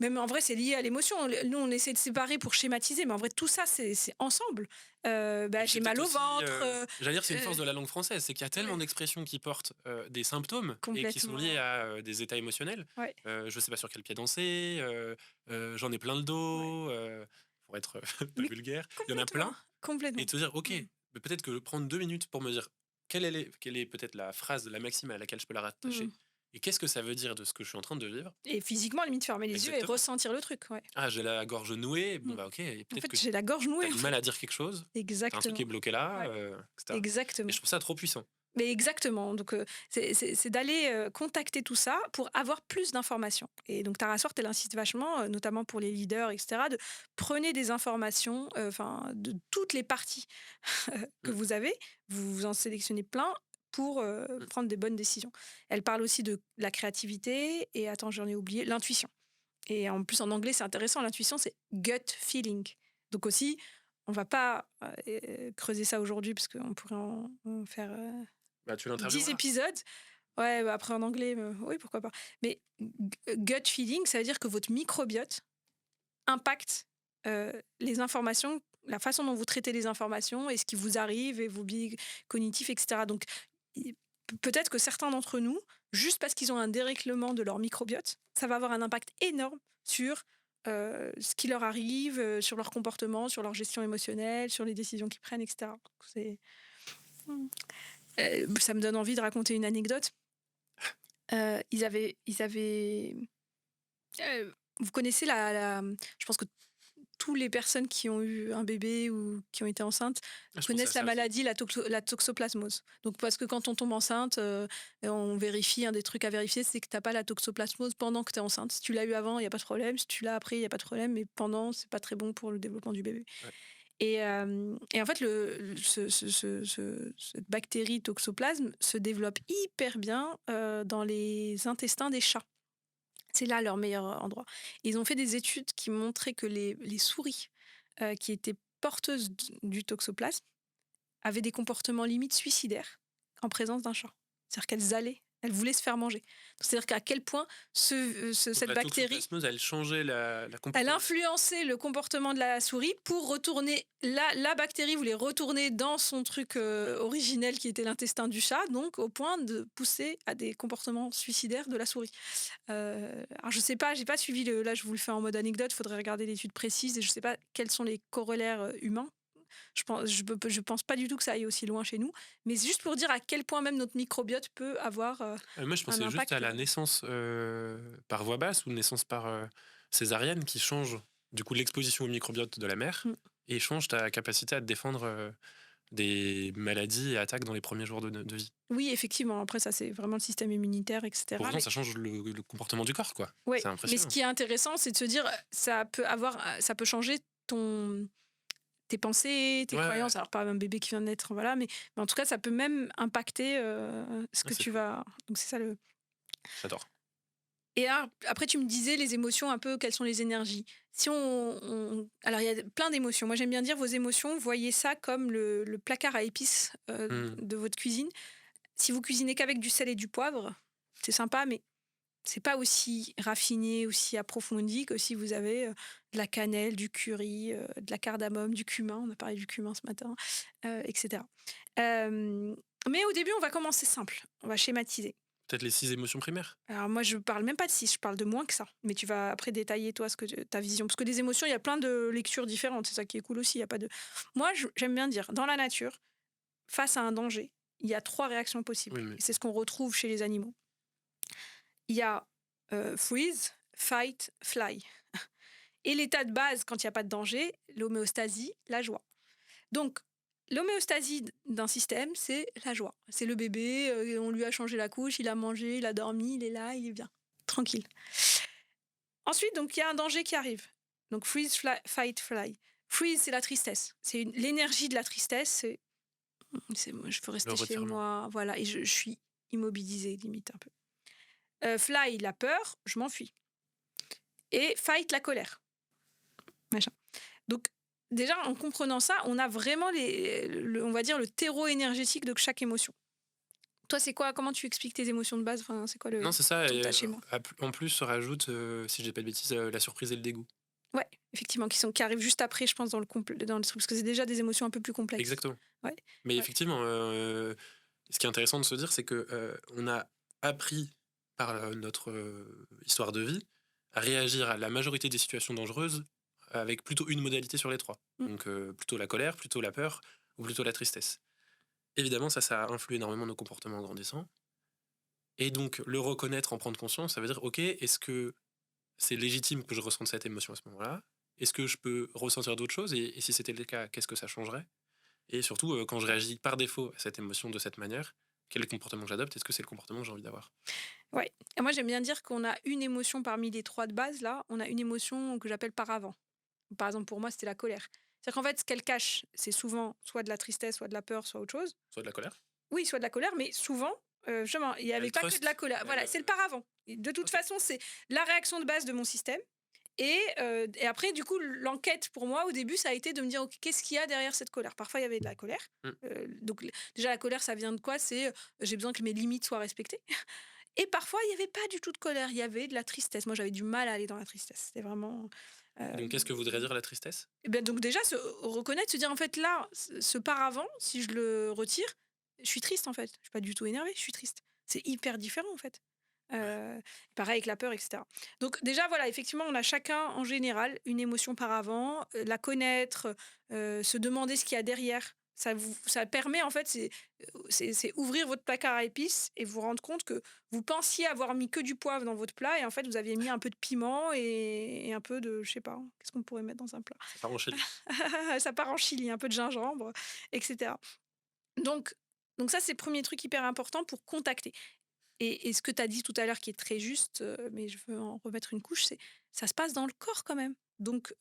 même en vrai, c'est lié à l'émotion. Nous, on essaie de séparer pour schématiser, mais en vrai, tout ça, c'est ensemble. Et Bah, puis c'est j'ai mal peut-être au aussi, ventre, j'allais dire, c'est une heu, force de la langue française, c'est qu'il y a tellement ouais, d'expressions qui portent, des symptômes et qui sont liées complètement. à, des états émotionnels. Ouais, Je sais pas sur quel pied danser, j'en ai plein le ouais. dos, pour être pas Mais vulgaire. Il y en a complètement, plein et complètement. te dire: «OK, Mmh. mais peut-être que prendre 2 minutes pour me dire quelle est peut-être la phrase, la maxime à laquelle je peux la Mmh. rattacher Et qu'est-ce que ça veut dire de ce que je suis en train de vivre? Et physiquement, limite, fermer les yeux et Exactement. ressentir le truc, ouais. Ah, j'ai la gorge nouée, bon, Mmh. bah, OK, et En peut-être fait, que j'ai la gorge tu nouée, as en du fait. mal à dire quelque chose, tu as un truc qui est Exactement. bloqué là, Ouais, et cetera. Et exactement. je trouve ça trop puissant. Mais exactement, donc c'est d'aller, contacter tout ça pour avoir plus d'informations et donc Tara Swart, elle insiste vachement, notamment pour les leaders et cetera, de prenez des informations, enfin, de toutes les parties que Mmh, vous avez, vous en sélectionnez plein pour, mmh. prendre des bonnes décisions. Elle parle aussi de la créativité et attends, j'en ai oublié, l'intuition et en plus, en anglais, c'est intéressant, l'intuition, c'est gut feeling. Donc aussi, on va pas, creuser ça aujourd'hui parce qu'on pourrait en faire, Bah, tu 10 l'intervieweras. épisodes. Ouais, bah, après en anglais, oui, pourquoi pas. Mais gut feeling, ça veut dire que votre microbiote impacte les informations, la façon dont vous traitez les informations et ce qui vous arrive et vos biais cognitifs, etc. Donc, peut-être que certains d'entre nous, juste parce qu'ils ont un dérèglement de leur microbiote, ça va avoir un impact énorme sur ce qui leur arrive, sur leur comportement, sur leur gestion émotionnelle, sur les décisions qu'ils prennent, etc. C'est... ça me donne envie de raconter une anecdote. Ils avaient vous connaissez je pense que tous les personnes qui ont eu un bébé ou qui ont été enceintes Ah, je pensais à connaissent la ça aussi. maladie, la toxoplasmose. Donc parce que quand on tombe enceinte, on vérifie, un des trucs à vérifier, c'est que tu as pas la toxoplasmose pendant que tu es enceinte. Si tu l'as eu avant, il y a pas de problème. Si tu l'as après, il y a pas de problème, mais pendant, c'est pas très bon pour le développement du bébé. Ouais. Et en fait, cette bactérie toxoplasme se développe hyper bien dans les intestins des chats. C'est là leur meilleur endroit. Ils ont fait des études qui montraient que les souris qui étaient porteuses du toxoplasme avaient des comportements limite suicidaires en présence d'un chat. C'est-à-dire elles voulaient se faire manger. C'est-à-dire qu'à quel point Donc cette la bactérie toxoplasmose, elle changeait la elle comportement. influençait le comportement de la souris pour retourner. La bactérie voulait retourner dans son truc originel qui était l'intestin du chat, donc au point de pousser à des comportements suicidaires de la souris. Alors je sais pas, j'ai pas suivi là je vous le fais en mode anecdote, faudrait regarder l'étude précise et je sais pas quels sont les corollaires humains. Je pense pas du tout que ça aille aussi loin chez nous, mais c'est juste pour dire à quel point même notre microbiote peut avoir Moi, je un pensais juste à impact. la naissance par voie basse ou naissance par césarienne qui change du coup l'exposition au microbiote de la mère Mm. et change ta capacité à te défendre des maladies et attaques dans les premiers jours de vie. Oui, effectivement. Après, ça, c'est vraiment le système immunitaire, etc. Pourtant, ça change le comportement du corps, quoi. Ouais, C'est mais ce impressionnant. qui est intéressant, c'est de se dire, ça peut changer tes pensées, tes Ouais, ouais, ouais. croyances. Alors, pas un bébé qui vient de naître, voilà, mais en tout cas, ça peut même impacter ce Ah, que c'est tu fou. vas. Donc, c'est ça le. J'adore. Et après, tu me disais les émotions, un peu, quelles sont les énergies. Si alors, il y a plein d'émotions. Moi, j'aime bien dire vos émotions, voyez ça comme le placard à épices Hmm. de votre cuisine. Si vous cuisinez qu'avec du sel et du poivre, c'est sympa, mais c'est pas aussi raffiné, aussi approfondi que si vous avez de la cannelle, du curry, de la cardamome, du cumin. On a parlé du cumin ce matin, etc. Mais au début, on va commencer simple. On va schématiser. Peut-être les 6 émotions primaires. Alors moi, je parle même pas de 6, je parle de moins que ça. Mais tu vas après détailler toi ta vision. Parce que les émotions, il y a plein de lectures différentes. C'est ça qui est cool aussi. Il y a pas de. Moi, j'aime bien dire, dans la nature, face à un danger, il y a 3 réactions possibles. Oui, mais Et c'est ce qu'on retrouve chez les animaux. Il y a freeze, fight, fly. Et l'état de base, quand il n'y a pas de danger, l'homéostasie, la joie. Donc, l'homéostasie d'un système, c'est la joie. C'est le bébé, on lui a changé la couche, il a mangé, il a dormi, il est là, il est bien. Tranquille. Ensuite, donc, il y a un danger qui arrive. Donc, freeze, fight, fly. Freeze, c'est la tristesse. C'est l'énergie de la tristesse. Moi, je peux le rester chez retirement. moi. Voilà, et je suis immobilisée, limite un peu. Fly, la peur, je m'enfuis. Et fight, la colère. Machin. Donc, déjà, en comprenant ça, on a vraiment, on va dire, le terreau énergétique de chaque émotion. Toi, c'est quoi? Comment tu expliques tes émotions de base? Enfin, c'est quoi Non, c'est ça. ton Et, schéma? en plus, se rajoute, si je dis pas de bêtises, la surprise et le dégoût. Ouais, effectivement, qui arrivent juste après, je pense, dans le truc, parce que c'est déjà des émotions un peu plus complexes. Exactement. Ouais, Mais ouais. effectivement, ce qui est intéressant de se dire, c'est que on a appris par notre histoire de vie à réagir à la majorité des situations dangereuses avec plutôt une modalité sur les 3. Mm. Donc plutôt la colère, plutôt la peur ou plutôt la tristesse. Évidemment, ça a influé énormément nos comportements en grandissant. Et donc, le reconnaître, en prendre conscience, ça veut dire, ok, est-ce que c'est légitime que je ressente cette émotion à ce moment-là? Est-ce que je peux ressentir d'autres choses? Et si c'était le cas, qu'est-ce que ça changerait? Et surtout, quand je réagis par défaut à cette émotion de cette manière, quel est le comportement que j'adopte? Est-ce que c'est le comportement que j'ai envie d'avoir? Ouais. Et moi, j'aime bien dire qu'on a une émotion parmi les 3 de base, là, on a une émotion que j'appelle paravent. Par exemple, pour moi, c'était la colère. C'est-à-dire qu'en fait, ce qu'elle cache, c'est souvent soit de la tristesse, soit de la peur, soit autre chose. Soit de la colère? Oui, soit de la colère, mais souvent, justement, il n'y avait Elle pas que de la trust? colère. Voilà, c'est le paravent. Et de toute Ok. façon, c'est la réaction de base de mon système. Et après, du coup, l'enquête pour moi, au début, ça a été de me dire, OK, qu'est-ce qu'il y a derrière cette colère? Parfois, il y avait de la colère. Mm. Donc, déjà, la colère, ça vient de quoi? C'est j'ai besoin que mes limites soient respectées. Et parfois, il n'y avait pas du tout de colère, il y avait de la tristesse. Moi, j'avais du mal à aller dans la tristesse. C'était vraiment. Et euh, donc, qu'est-ce que voudrait dire la tristesse? et ben, donc, déjà, reconnaître, se dire, en fait, là, ce paravent, si je le retire, je suis triste, en fait. Je suis pas du tout énervée, je suis triste. C'est hyper différent, en fait. Ouais. Pareil avec la peur, etc. Donc déjà, voilà, effectivement, on a chacun en général une émotion par avant, la connaître, se demander ce qu'il y a derrière. Ça permet, en fait, c'est ouvrir votre placard à épices et vous rendre compte que vous pensiez avoir mis que du poivre dans votre plat et en fait, vous aviez mis un peu de piment et un peu de, je sais pas, qu'est-ce qu'on pourrait mettre dans un plat? Ça part en Chili. Ça part en chili, un peu de gingembre, etc. Donc, donc ça, c'est le premier truc hyper important pour contacter. Et ce que tu as dit tout à l'heure qui est très juste, mais je veux en remettre une couche, c'est ça se passe dans le corps quand même. Donc,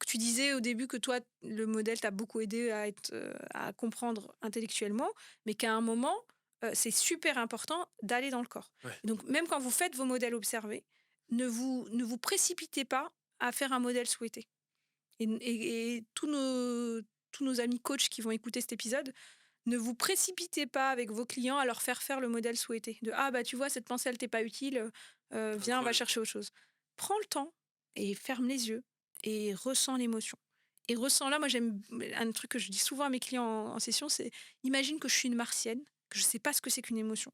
tu disais au début que toi, le modèle t'a beaucoup aidé à comprendre intellectuellement, mais qu'à un moment, c'est super important d'aller dans le corps. Ouais. Et donc, même quand vous faites vos modèles observés, ne vous précipitez pas à faire un modèle souhaité. Et tous nos amis coachs qui vont écouter cet épisode, ne vous précipitez pas avec vos clients à leur faire le modèle souhaité. De ah bah tu vois cette pensée elle t'est pas utile, Prends le viens on va chrono. chercher autre chose. Prends le temps et ferme les yeux et ressens l'émotion. Et ressens là, moi j'aime un truc que je dis souvent à mes clients en session, c'est imagine que je suis une martienne, que je sais pas ce que c'est qu'une émotion.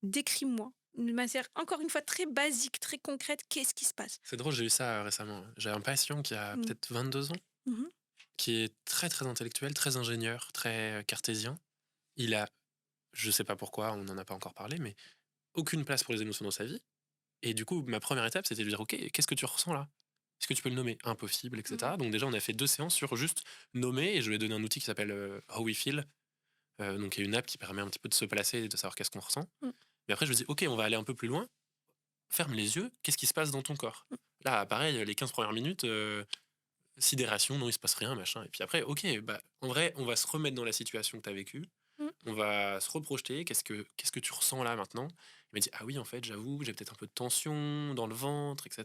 Décris-moi de manière encore une fois très basique, très concrète, qu'est-ce qui se passe. C'est drôle, j'ai eu ça récemment. J'ai un patient qui a Mm. peut-être 22 ans, Mhm. qui est très très intellectuel, très ingénieur, très cartésien. Il a, je sais pas pourquoi, on n'en a pas encore parlé, mais aucune place pour les émotions dans sa vie. Et du coup, ma première étape, c'était de lui dire, ok, qu'est-ce que tu ressens là? Est-ce que tu peux le nommer? Impossible, Mhm. etc. Donc déjà, on a fait 2 séances sur juste nommer, et je lui ai donné un outil qui s'appelle How We Feel. Donc il y a une app qui permet un petit peu de se placer et de savoir qu'est-ce qu'on ressent. Mm. Mais après, je lui dis, ok, on va aller un peu plus loin. Ferme les yeux, qu'est-ce qui se passe dans ton corps? Là, pareil, les 15 premières minutes, sidération, non, il se passe rien, machin. Et puis après, ok, bah, en vrai, on va se remettre dans la situation que tu as vécue. Mm. On va se reprojeter. Qu'est-ce que tu ressens là maintenant? Il m'a dit, ah oui, en fait, j'avoue, j'ai peut-être un peu de tension dans le ventre, etc.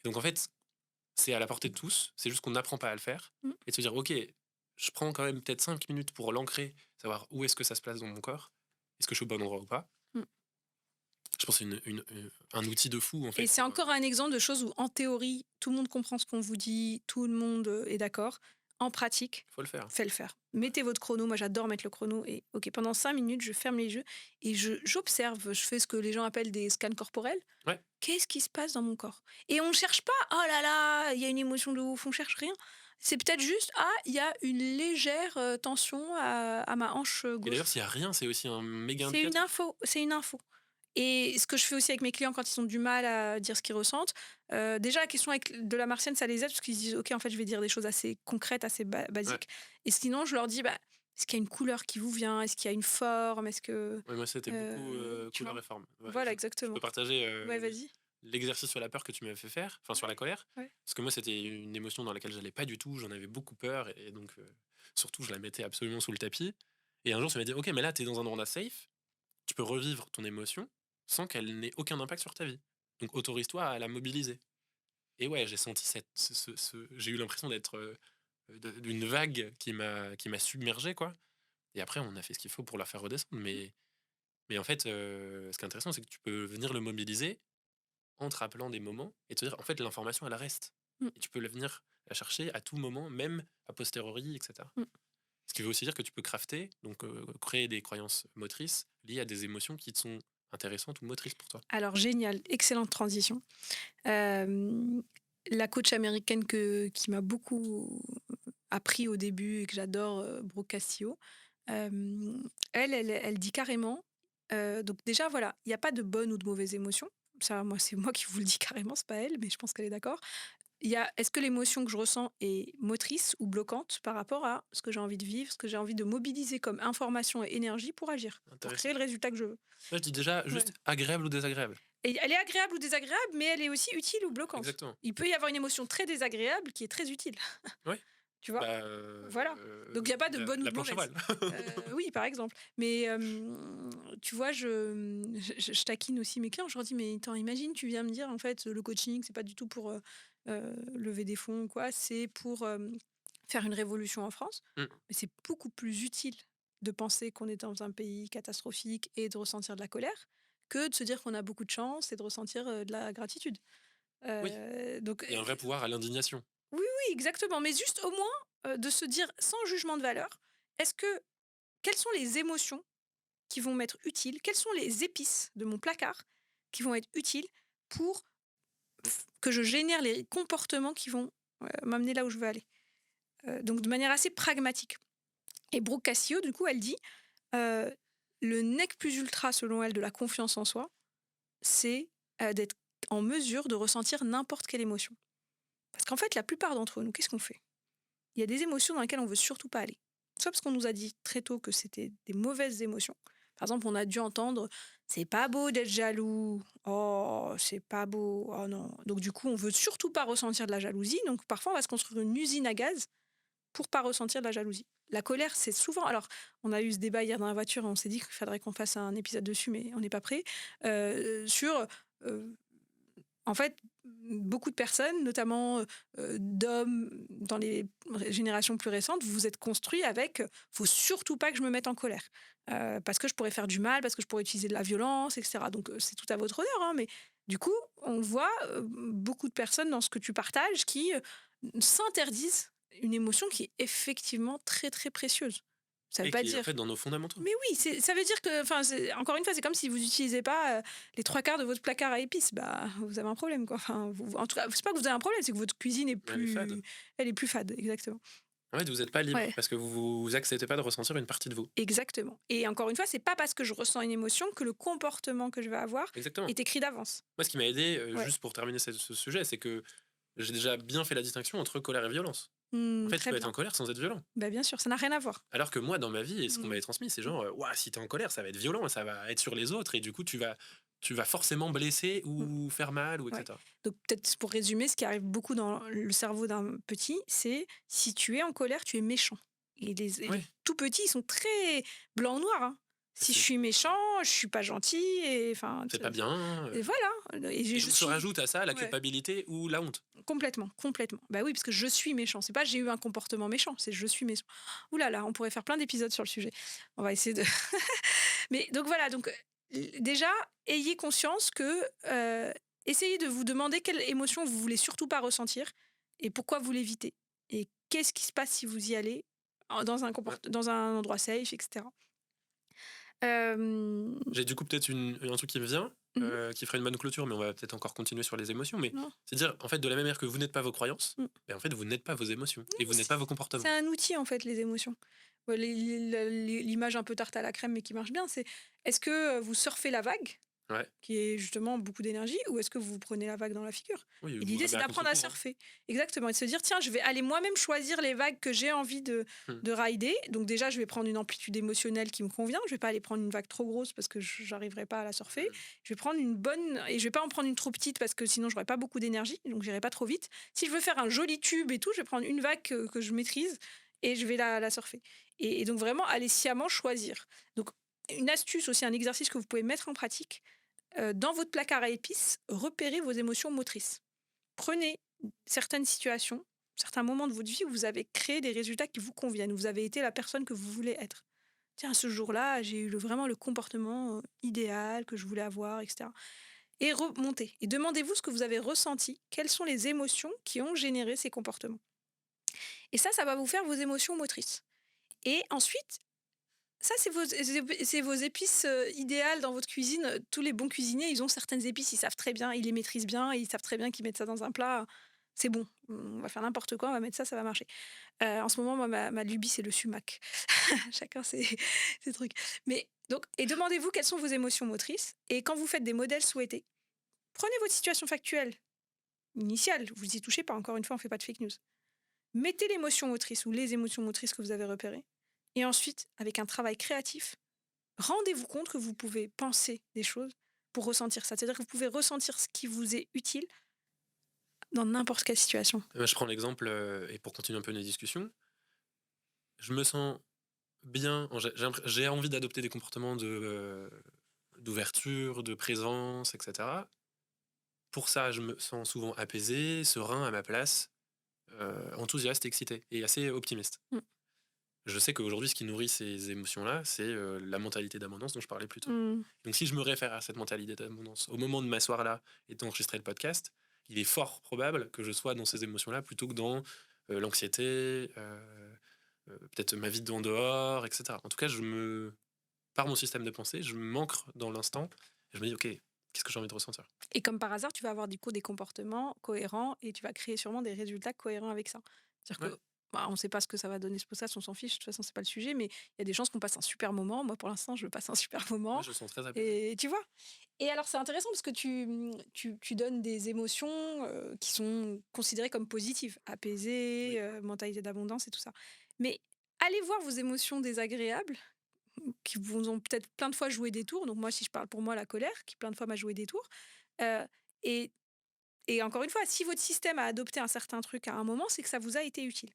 Et donc, en fait, c'est à la portée de tous. C'est juste qu'on n'apprend pas à le faire. Mm. Et de se dire, ok, je prends quand même peut-être 5 minutes pour l'ancrer, savoir où est-ce que ça se place dans mon corps. Est-ce que je suis au bon endroit ou pas? Mm. Je pense que c'est un outil de fou, en Et fait. c'est encore un exemple de choses où, en théorie, tout le monde comprend ce qu'on vous dit, tout le monde est d'accord. En pratique, Faut le faire. faites le faire. Mettez votre chrono. Moi, j'adore mettre le chrono. Et OK, pendant 5 minutes, je ferme les yeux et j'observe. Je fais ce que les gens appellent des scans corporels. Ouais. Qu'est-ce qui se passe dans mon corps? Et on ne cherche pas, oh là là, il y a une émotion de ouf. On cherche rien. C'est peut-être juste, ah, il y a une légère tension à ma hanche Et d'ailleurs, gauche. s'il y a rien, c'est aussi un méga C'est une indicateur. info. C'est une info. Et ce que je fais aussi avec mes clients quand ils ont du mal à dire ce qu'ils ressentent, déjà la question avec de la martienne, ça les aide parce qu'ils se disent OK, en fait, je vais dire des choses assez concrètes, assez Ouais. basiques. Et sinon, je leur dis, bah, est-ce qu'il y a une couleur qui vous vient? Est-ce qu'il y a une forme? Est-ce que. Ouais, moi, c'était beaucoup Tu couleur vois? et forme. Ouais, Voilà, je exactement. peux partager Ouais, vas-y. l'exercice sur la peur que tu m'avais fait faire, enfin sur la Ouais, colère, ouais. parce que moi, c'était une émotion dans laquelle j'allais pas du tout, j'en avais beaucoup peur, et donc surtout, je la mettais absolument sous le tapis. Et un jour, ça m'a dit, ok, mais là, t'es dans un endroit safe, tu peux revivre ton émotion sans qu'elle n'ait aucun impact sur ta vie. Donc, autorise-toi à la mobiliser. Et ouais, j'ai senti j'ai eu l'impression d'être d'une vague qui m'a submergé, quoi. Et après, on a fait ce qu'il faut pour la faire redescendre. Mais en fait, ce qui est intéressant, c'est que tu peux venir le mobiliser en te rappelant des moments et te dire, en fait, l'information, elle reste. Mm, Et tu peux la venir la chercher à tout moment, même a posteriori, etc. mm. Ce qui veut aussi dire que tu peux crafter, donc créer des croyances motrices liées à des émotions qui te sont intéressantes ou motrices pour toi. Alors, génial, excellente transition. Euh, la coach américaine qui m'a beaucoup appris au début et que j'adore, Brooke Castillo, elle dit carrément Donc déjà, voilà, il y a pas de bonne ou de mauvaise émotion. Ça, moi, c'est moi qui vous le dis carrément, c'est pas elle, mais je pense qu'elle est d'accord. Il y a est-ce que l'émotion que je ressens est motrice ou bloquante par rapport à ce que j'ai envie de vivre, ce que j'ai envie de mobiliser comme information et énergie pour agir, pour créer Intéressant. le résultat que je veux? Là, je dis déjà Ouais. juste agréable ou désagréable. Et elle est agréable ou désagréable, mais elle est aussi utile ou bloquante. Exactement. Il peut y avoir une émotion très désagréable qui est très utile, Ouais. tu vois? Bah, Voilà. Donc il y a pas de bonne ou la de planche à mauvaise. voile. Oui, par exemple. Mais tu vois, je taquine aussi mes clients. Je leur dis: «Mais attends, imagine, tu viens me dire, en fait, le coaching, c'est pas du tout pour, lever des fonds ou quoi, c'est pour, faire une révolution en France». Mmh. Mais c'est beaucoup plus utile de penser qu'on est dans un pays catastrophique et de ressentir de la colère, que de se dire qu'on a beaucoup de chance et de ressentir, de la gratitude. Oui, Donc il y a un vrai pouvoir à l'indignation. oui, oui, exactement, mais juste au moins, de se dire sans jugement de valeur, est-ce que quelles sont les émotions qui vont m'être utiles? Quelles sont les épices de mon placard qui vont être utiles pour que je génère les comportements qui vont, m'amener là où je veux aller? Donc de manière assez pragmatique. Et Brooke Cassio, du coup, elle dit, heu: «Le nec plus ultra», selon elle, de la confiance en soi, c'est, d'être en mesure de ressentir n'importe quelle émotion. Parce qu'en fait, la plupart d'entre nous, qu'est-ce qu'on fait? Il y a des émotions dans lesquelles on veut surtout pas aller. Soit parce qu'on nous a dit très tôt que c'était des mauvaises émotions. Par exemple, on a dû entendre: «C'est pas beau d'être jaloux. Oh, c'est pas beau. Oh non». Donc du coup, on veut surtout pas ressentir de la jalousie. Donc parfois, on va se construire une usine à gaz pour pas ressentir de la jalousie. La colère, c'est souvent alors, on a eu ce débat hier dans la voiture et on s'est dit qu'il faudrait qu'on fasse un épisode dessus, mais on n'est pas prêt, sur, heu en fait, beaucoup de personnes, notamment, d'hommes dans les générations plus récentes, vous vous êtes construits avec, «Faut surtout pas que je me mette en colère, parce que je pourrais faire du mal, parce que je pourrais utiliser de la violence» et cetera. Donc, c'est tout à votre honneur, hein, mais du coup, on voit, beaucoup de personnes dans ce que tu partages qui, s'interdisent une émotion qui est effectivement très, très précieuse. Ça veut Et pas qui est en dire fait dans nos fondamentaux. mais oui, ça veut dire que enfin, encore une fois, c'est comme si vous utilisez pas, les 3/4 de votre placard à épices. Bah, vous avez un problème, quoi. Enfin, en tout cas, c'est pas que vous avez un problème, c'est que votre cuisine est Elle est fade. elle est plus fade, exactement. En fait, vous êtes pas libre Ouais, parce que vous acceptez pas de ressentir une partie de vous. exactement. Et encore une fois, c'est pas parce que je ressens une émotion que le comportement que je vais avoir Exactement. est écrit d'avance. Moi, ce qui m'a aidé, Ouais. juste pour terminer ce sujet, c'est que j'ai déjà bien fait la distinction entre colère et violence. En Mmh, fait, tu très peux être bien. en colère sans être violent. Bah, bien sûr, ça n'a rien à voir. Alors que moi, dans ma vie et ce qu'on Mmh. m'avait transmis, c'est genre, «Ouah, si t'es en colère, ça va être violent, ça va être sur les autres et du coup, tu vas forcément blesser Mmh. ou faire mal ou et Ouais. cetera». Donc peut-être pour résumer, ce qui arrive beaucoup dans le cerveau d'un petit, c'est si tu es en colère, tu es méchant. Et les Ouais, tout petits, ils sont très blanc ou noir, hein. Si je c'est suis méchant, je suis pas gentil et enfin c'est pas bien, et voilà, et et je donc se suis rajoute à ça la ouais, culpabilité ou la honte. complètement, complètement. Bah oui, parce que je suis méchant. C'est pas j'ai eu un comportement méchant, c'est je suis méchant. Ouh là là, on pourrait faire plein d'épisodes sur le sujet. On va essayer de mais donc voilà, donc déjà, ayez conscience que, essayez de vous demander quelle émotion vous voulez surtout pas ressentir et pourquoi vous l'évitez et qu'est-ce qui se passe si vous y allez dans Ouais. dans un endroit safe et cetera. Hem, J'ai du coup peut-être un truc qui me vient, mmh qui ferait une bonne clôture, mais on va peut-être encore continuer sur les émotions, mais non, c'est dire, en fait, de la même manière que vous n'êtes pas vos croyances, mmh. en fait, vous n'êtes pas vos émotions Non, et vous n'êtes pas vos c'est comportements. un outil en fait les émotions. L'image un peu tarte à la crème mais qui marche bien, c'est est-ce que, vous surfez la vague Ouais. qui est justement beaucoup d'énergie ou est-ce que vous prenez la vague dans la figure? Oui, Et vous l'idée, ramez c'est à d'apprendre à contre-courant. surfer. Exactement, et de se dire: «Tiens, je vais aller moi-même choisir les vagues que j'ai envie Mmh. de rider». Donc déjà, je vais prendre une amplitude émotionnelle qui me convient. Je vais pas aller prendre une vague trop grosse parce que j'arriverai pas à la surfer. Mmh. Je vais prendre une bonne et je vais pas en prendre une trop petite parce que sinon j'aurais pas beaucoup d'énergie, donc j'irai pas trop vite. Si je veux faire un joli tube et tout, je vais prendre une vague que je maîtrise et je vais la surfer. Et donc vraiment aller sciemment choisir. Donc une astuce aussi, un exercice que vous pouvez mettre en pratique, dans votre placard à épices, repérez vos émotions motrices. Prenez certaines situations, certains moments de votre vie où vous avez créé des résultats qui vous conviennent, où vous avez été la personne que vous voulez être. Tiens, ce jour-là, j'ai eu vraiment le comportement idéal que je voulais avoir, etc. Et remontez. Et demandez-vous ce que vous avez ressenti, quelles sont les émotions qui ont généré ces comportements. Et ça va vous faire vos émotions motrices. Et ensuite, ça, c'est vos épices, idéales dans votre cuisine. Tous les bons cuisiniers, ils ont certaines épices, ils savent très bien, ils les maîtrisent bien et ils savent très bien qu'ils mettent ça dans un plat, c'est bon. On va faire n'importe quoi, on va mettre ça va marcher. En ce moment, moi, ma lubie, c'est le sumac. Chacun ses ses trucs. Mais Donc, et demandez-vous quelles sont vos émotions motrices. Et quand vous faites des modèles souhaités, prenez votre situation factuelle initiale. Vous y touchez pas. Encore une fois, on ne fait pas de fake news. Mettez l'émotion motrice ou les émotions motrices que vous avez repérées. Et ensuite, avec un travail créatif, rendez-vous compte que vous pouvez penser des choses pour ressentir ça. C'est-à-dire que vous pouvez ressentir ce qui vous est utile dans n'importe quelle situation. Je prends l'exemple, et pour continuer un peu nos discussions, je me sens bien, j'ai envie d'adopter des comportements d'ouverture, de présence, etc. Pour ça, je me sens souvent apaisé, serein, à ma place, enthousiaste, excité et assez optimiste. Mm. Je sais qu'aujourd'hui, ce qui nourrit ces émotions-là, c'est la mentalité d'abondance dont je parlais plus tôt. Mm. Donc si je me réfère à cette mentalité d'abondance au moment de m'asseoir là et d'enregistrer le podcast, il est fort probable que je sois dans ces émotions-là plutôt que dans l'anxiété, peut-être ma vie en dehors, etc. En tout cas, par mon système de pensée, je m'ancre dans l'instant et je me dis, ok, qu'est-ce que j'ai envie de ressentir? Et comme par hasard, tu vas avoir du coup des comportements cohérents et tu vas créer sûrement des résultats cohérents avec ça. C'est-à-dire que Ouais. on ne sait pas ce que ça va donner ce podcast, on s'en fiche, de toute façon, c'est pas le sujet, mais il y a des chances qu'on passe un super moment. Moi, pour l'instant, je passe un super Moi, moment. je me sens très apaisé. Et tu vois. Et alors, c'est intéressant parce que tu donnes des émotions qui sont considérées comme positives, apaisées, Oui. mentalité d'abondance et tout ça. Mais allez voir vos émotions désagréables qui vous ont peut-être plein de fois joué des tours. Donc moi, si je parle pour moi, la colère, qui plein de fois m'a joué des tours. Euh, et, et encore une fois, si votre système a adopté un certain truc à un moment, c'est que ça vous a été utile.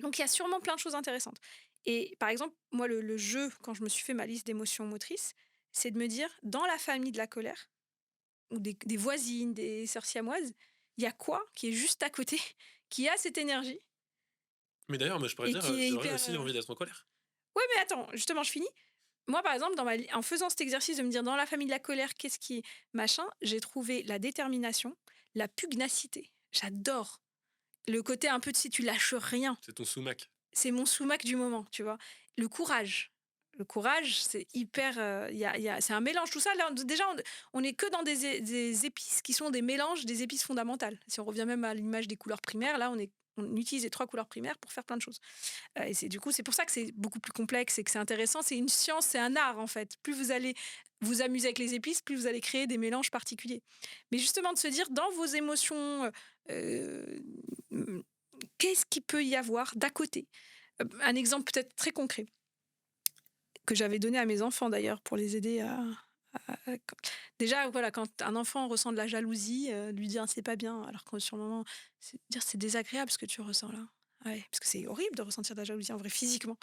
Donc il y a sûrement plein de choses intéressantes. Et par exemple, moi, le jeu, quand je me suis fait ma liste d'émotions motrices, c'est de me dire, dans la famille de la colère, ou des voisines, des sœurs siamoises, il y a quoi qui est juste à côté, qui a cette énergie Mais d'ailleurs, moi, je pourrais et dire, qui est j'aurais hyper... aussi envie d'être en colère. Ouais, mais attends, justement, je finis. Moi, par exemple, en faisant cet exercice de me dire dans la famille de la colère, qu'est-ce qui est machin, j'ai trouvé la détermination, la pugnacité. J'adore. Le côté un peu de si tu lâches rien. C'est ton sumac. C'est mon sumac du moment, tu vois. Le courage. Le courage, c'est hyper. C'est un mélange. Tout ça, là, déjà, on est que dans des épices qui sont des mélanges des épices fondamentales. Si on revient même à l'image des couleurs primaires, là, on utilise les 3 couleurs primaires pour faire plein de choses. Et du coup, c'est pour ça que c'est beaucoup plus complexe et que c'est intéressant. C'est une science, c'est un art, en fait. Plus vous allez vous amuser avec les épices, plus vous allez créer des mélanges particuliers. Mais justement, de se dire, dans vos émotions, euh, qu'est-ce qu'il peut y avoir d'à côté? Un exemple peut-être très concret, que j'avais donné à mes enfants d'ailleurs, pour les aider à- Déjà, voilà, quand un enfant ressent de la jalousie, lui dire c'est pas bien, alors que sur le moment, dire c'est désagréable ce que tu ressens là. Ouais, parce que c'est horrible de ressentir de la jalousie en vrai, physiquement.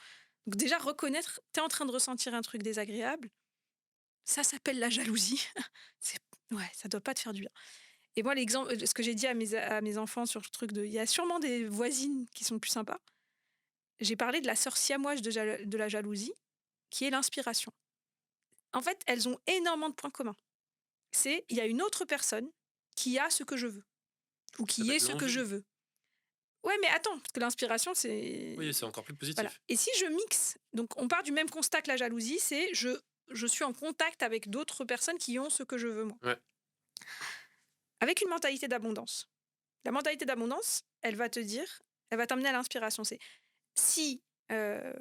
Donc déjà, reconnaître, t'es en train de ressentir un truc désagréable, ça s'appelle la jalousie. c'est, ouais, ça doit pas te faire du bien. Et moi, l'exemple, ce que j'ai dit à mes enfants sur le truc de, il y a sûrement des voisines qui sont plus sympas. J'ai parlé de la sœur siamoise de la jalousie, qui est l'inspiration. En fait, elles ont énormément de points communs. Il y a une autre personne qui a ce que je veux, ou Ça qui peut est être ce que je l'envie. veux. Ouais, mais attends, parce que l'inspiration, c'est... Oui, c'est encore plus Voilà. positif. Et si je mixe, donc on part du même constat que la jalousie, c'est je suis en contact avec d'autres personnes qui ont ce que je veux, moi. Ouais. Avec une mentalité d'abondance. La mentalité d'abondance, elle va te dire, elle va t'amener à l'inspiration. C'est si, euh,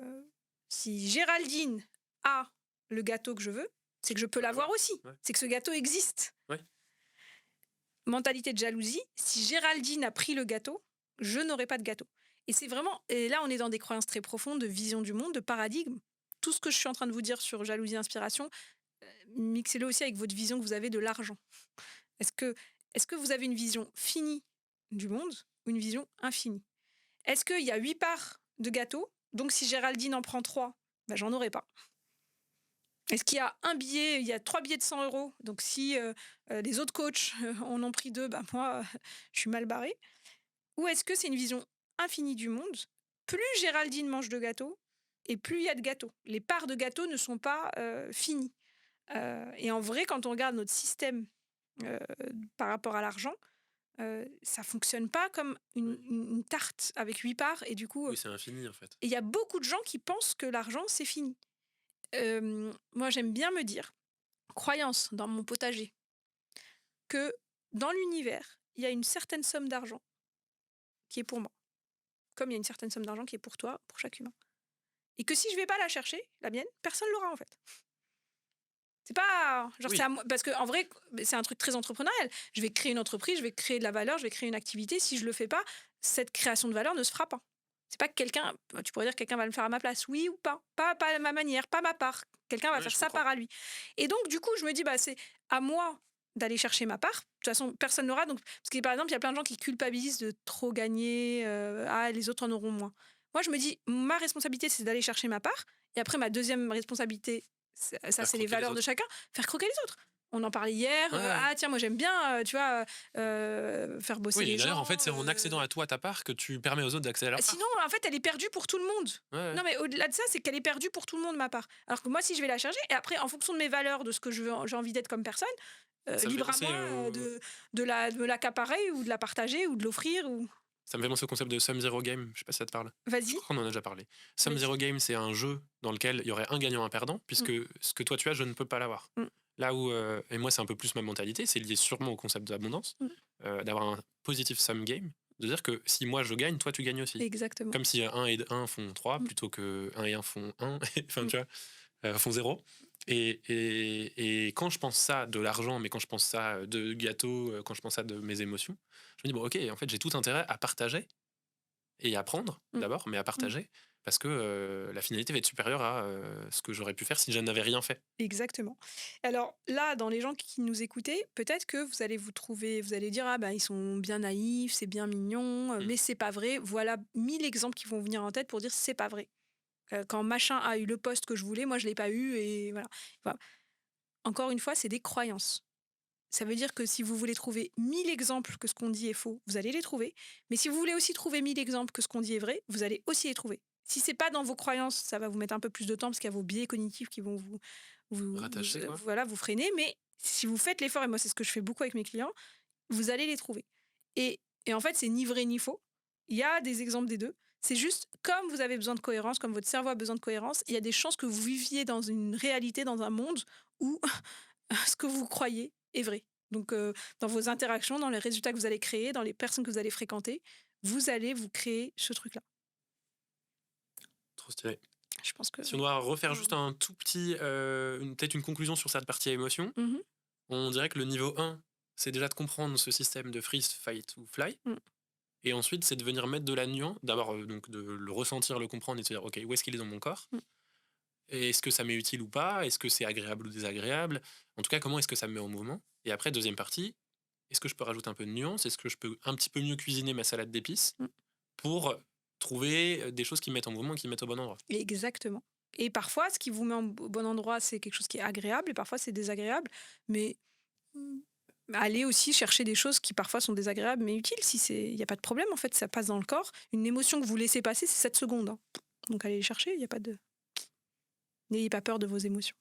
si Géraldine a le gâteau que je veux, c'est que je peux Faut l'avoir l'avoir. aussi. Ouais. C'est que ce gâteau existe. Ouais. Mentalité de jalousie, si Géraldine a pris le gâteau, je n'aurai pas de gâteau. Et c'est vraiment, et là on est dans des croyances très profondes de vision du monde, de paradigme. Tout ce que je suis en train de vous dire sur jalousie, inspiration, mixez-le aussi avec votre vision que vous avez de l'argent. Est-ce que, est-ce que vous avez une vision finie du monde ou une vision infinie? Est-ce qu'il y a 8 parts de gâteau, donc si Géraldine en prend 3, ben, j'en aurai pas? Est-ce qu'il y a un billet, il y a 3 billets de 100 euros, donc si les autres coachs en ont pris 2, ben moi, je suis mal barrée? Ou est-ce que c'est une vision infinie du monde? Plus Géraldine mange de gâteaux, et plus il y a de gâteaux. Les parts de gâteaux ne sont pas finies. Et en vrai, quand on regarde notre système euh, par rapport à l'argent, ça fonctionne pas comme Oui. une tarte avec 8 parts. Et du coup, Oui, c'est infini en fait. il y a beaucoup de gens qui pensent que l'argent, c'est fini. Moi, j'aime bien me dire, croyance dans mon potager, que dans l'univers, il y a une certaine somme d'argent qui est pour moi, comme il y a une certaine somme d'argent qui est pour toi, pour chaque humain. Et que si je vais pas la chercher, la mienne, personne l'aura en fait. C'est pas genre Oui. c'est à moi parce qu'en vrai, c'est un truc très entrepreneurial. Je vais créer une entreprise, je vais créer de la valeur, je vais créer une activité. Si je le fais pas, cette création de valeur ne se fera pas. C'est pas que quelqu'un tu pourrais dire: «Quelqu'un va le faire à ma place». Oui ou pas. Pas à ma manière, pas ma part. Quelqu'un va Ouais, faire je sa comprends. part à lui. Et donc du coup, je me dis: «Bah, c'est à moi d'aller chercher ma part». De toute façon, personne l'aura donc parce que par exemple, il y a plein de gens qui culpabilisent de trop gagner, «Ah, les autres en auront moins». Moi, je me dis: «Ma responsabilité, c'est d'aller chercher ma part» et après ma deuxième responsabilité, ça Faire c'est les croquer les valeurs de autres. chacun, faire croquer les autres. On en parlait hier, Ouais, ouais. «Ah tiens, moi j'aime bien, tu vois, faire bosser Oui, et les d'ailleurs, gens, en fait, c'est en accédant à toi ta part que tu permets aux autres d'accéder à leur sinon, part. en fait, elle est perdue pour tout le monde. Ouais, ouais. Non, mais au-delà de ça, c'est qu'elle est perdue pour tout le monde, ma part. Alors que moi, si je vais la charger, et après, en fonction de mes valeurs, de ce que j'ai envie d'être comme personne, Ça me fait libre à penser moi de l'accaparer ou de la partager ou de l'offrir. Ou... Ça me fait penser au concept de Sum Zero Game, je sais pas si ça te parle? Je Vas-y, crois qu'on en a déjà parlé. Sum vas-y. Zero Game, c'est un jeu dans lequel il y aurait un gagnant, un perdant, Mm, puisque ce que toi tu as, je ne peux pas l'avoir. mm, Là où, et moi c'est un peu plus ma mentalité, c'est lié sûrement au concept d'abondance, mm. d'avoir un positive sum game, de dire que si moi je gagne, toi tu gagnes aussi. Exactement. Comme si un et un font 3 Mm, plutôt que un et un font un, enfin mm, tu vois, font 0. Et quand je pense ça de l'argent, mais quand je pense ça de gâteau, quand je pense ça de mes émotions, je me dis, bon ok, en fait j'ai tout intérêt à partager et à prendre mm, d'abord, mais à mm. partager, parce que la finalité va être supérieure à ce que j'aurais pu faire si je n'avais rien fait. Exactement. Alors là, dans les gens qui nous écoutaient, peut-être que vous allez vous trouver, vous allez dire ah ben ils sont bien naïfs, c'est bien mignon, Mm. mais c'est pas vrai. Voilà 1000 exemples qui vont venir en tête pour dire c'est pas vrai. Quand machin a eu le poste que je voulais, moi je l'ai pas eu et voilà. Voilà. Encore une fois, c'est des croyances. Ça veut dire que si vous voulez trouver 1000 exemples que ce qu'on dit est faux, vous allez les trouver. Mais si vous voulez aussi trouver 1000 exemples que ce qu'on dit est vrai, vous allez aussi les trouver. Si c'est pas dans vos croyances, ça va vous mettre un peu plus de temps parce qu'il y a vos biais cognitifs qui vont Rattaché, quoi. voilà, vous freiner. Mais si vous faites l'effort, et moi c'est ce que je fais beaucoup avec mes clients, vous allez les trouver. Et en fait, c'est ni vrai ni faux. Il y a des exemples des deux. C'est juste comme vous avez besoin de cohérence, comme votre cerveau a besoin de cohérence, il y a des chances que vous viviez dans une réalité, dans un monde où ce que vous croyez est vrai. Donc, dans vos interactions, dans les résultats que vous allez créer, dans les personnes que vous allez fréquenter, vous allez vous créer ce truc-là. Trop stylé. Je pense que... Si on doit refaire juste Mmh. un tout petit, peut-être une conclusion sur cette partie émotion, Mmh. on dirait que le niveau 1, c'est déjà de comprendre ce système de freeze, fight ou fly. Mmh. Et ensuite, c'est de venir mettre de la nuance. D'abord, donc de le ressentir, le comprendre et de se dire, ok, où est-ce qu'il est dans mon corps? Mmh. Et est-ce que ça m'est utile ou pas? Est-ce que c'est agréable ou désagréable? En tout cas, comment est-ce que ça me met en mouvement? Et après, deuxième partie, est-ce que je peux rajouter un peu de nuance? Est-ce que je peux un petit peu mieux cuisiner ma salade d'épices Mmh. pour trouver des choses qui me mettent en mouvement, qui me mettent au bon endroit? Exactement. Et parfois, ce qui vous met au bon endroit, c'est quelque chose qui est agréable et parfois c'est désagréable. Mais mmh, allez aussi chercher des choses qui parfois sont désagréables mais utiles. Si c'est, il n'y a pas de problème en fait, ça passe dans le corps. Une émotion que vous laissez passer, c'est 7 secondes, hein. Donc allez les chercher, il y a pas de... N'ayez pas peur de vos émotions.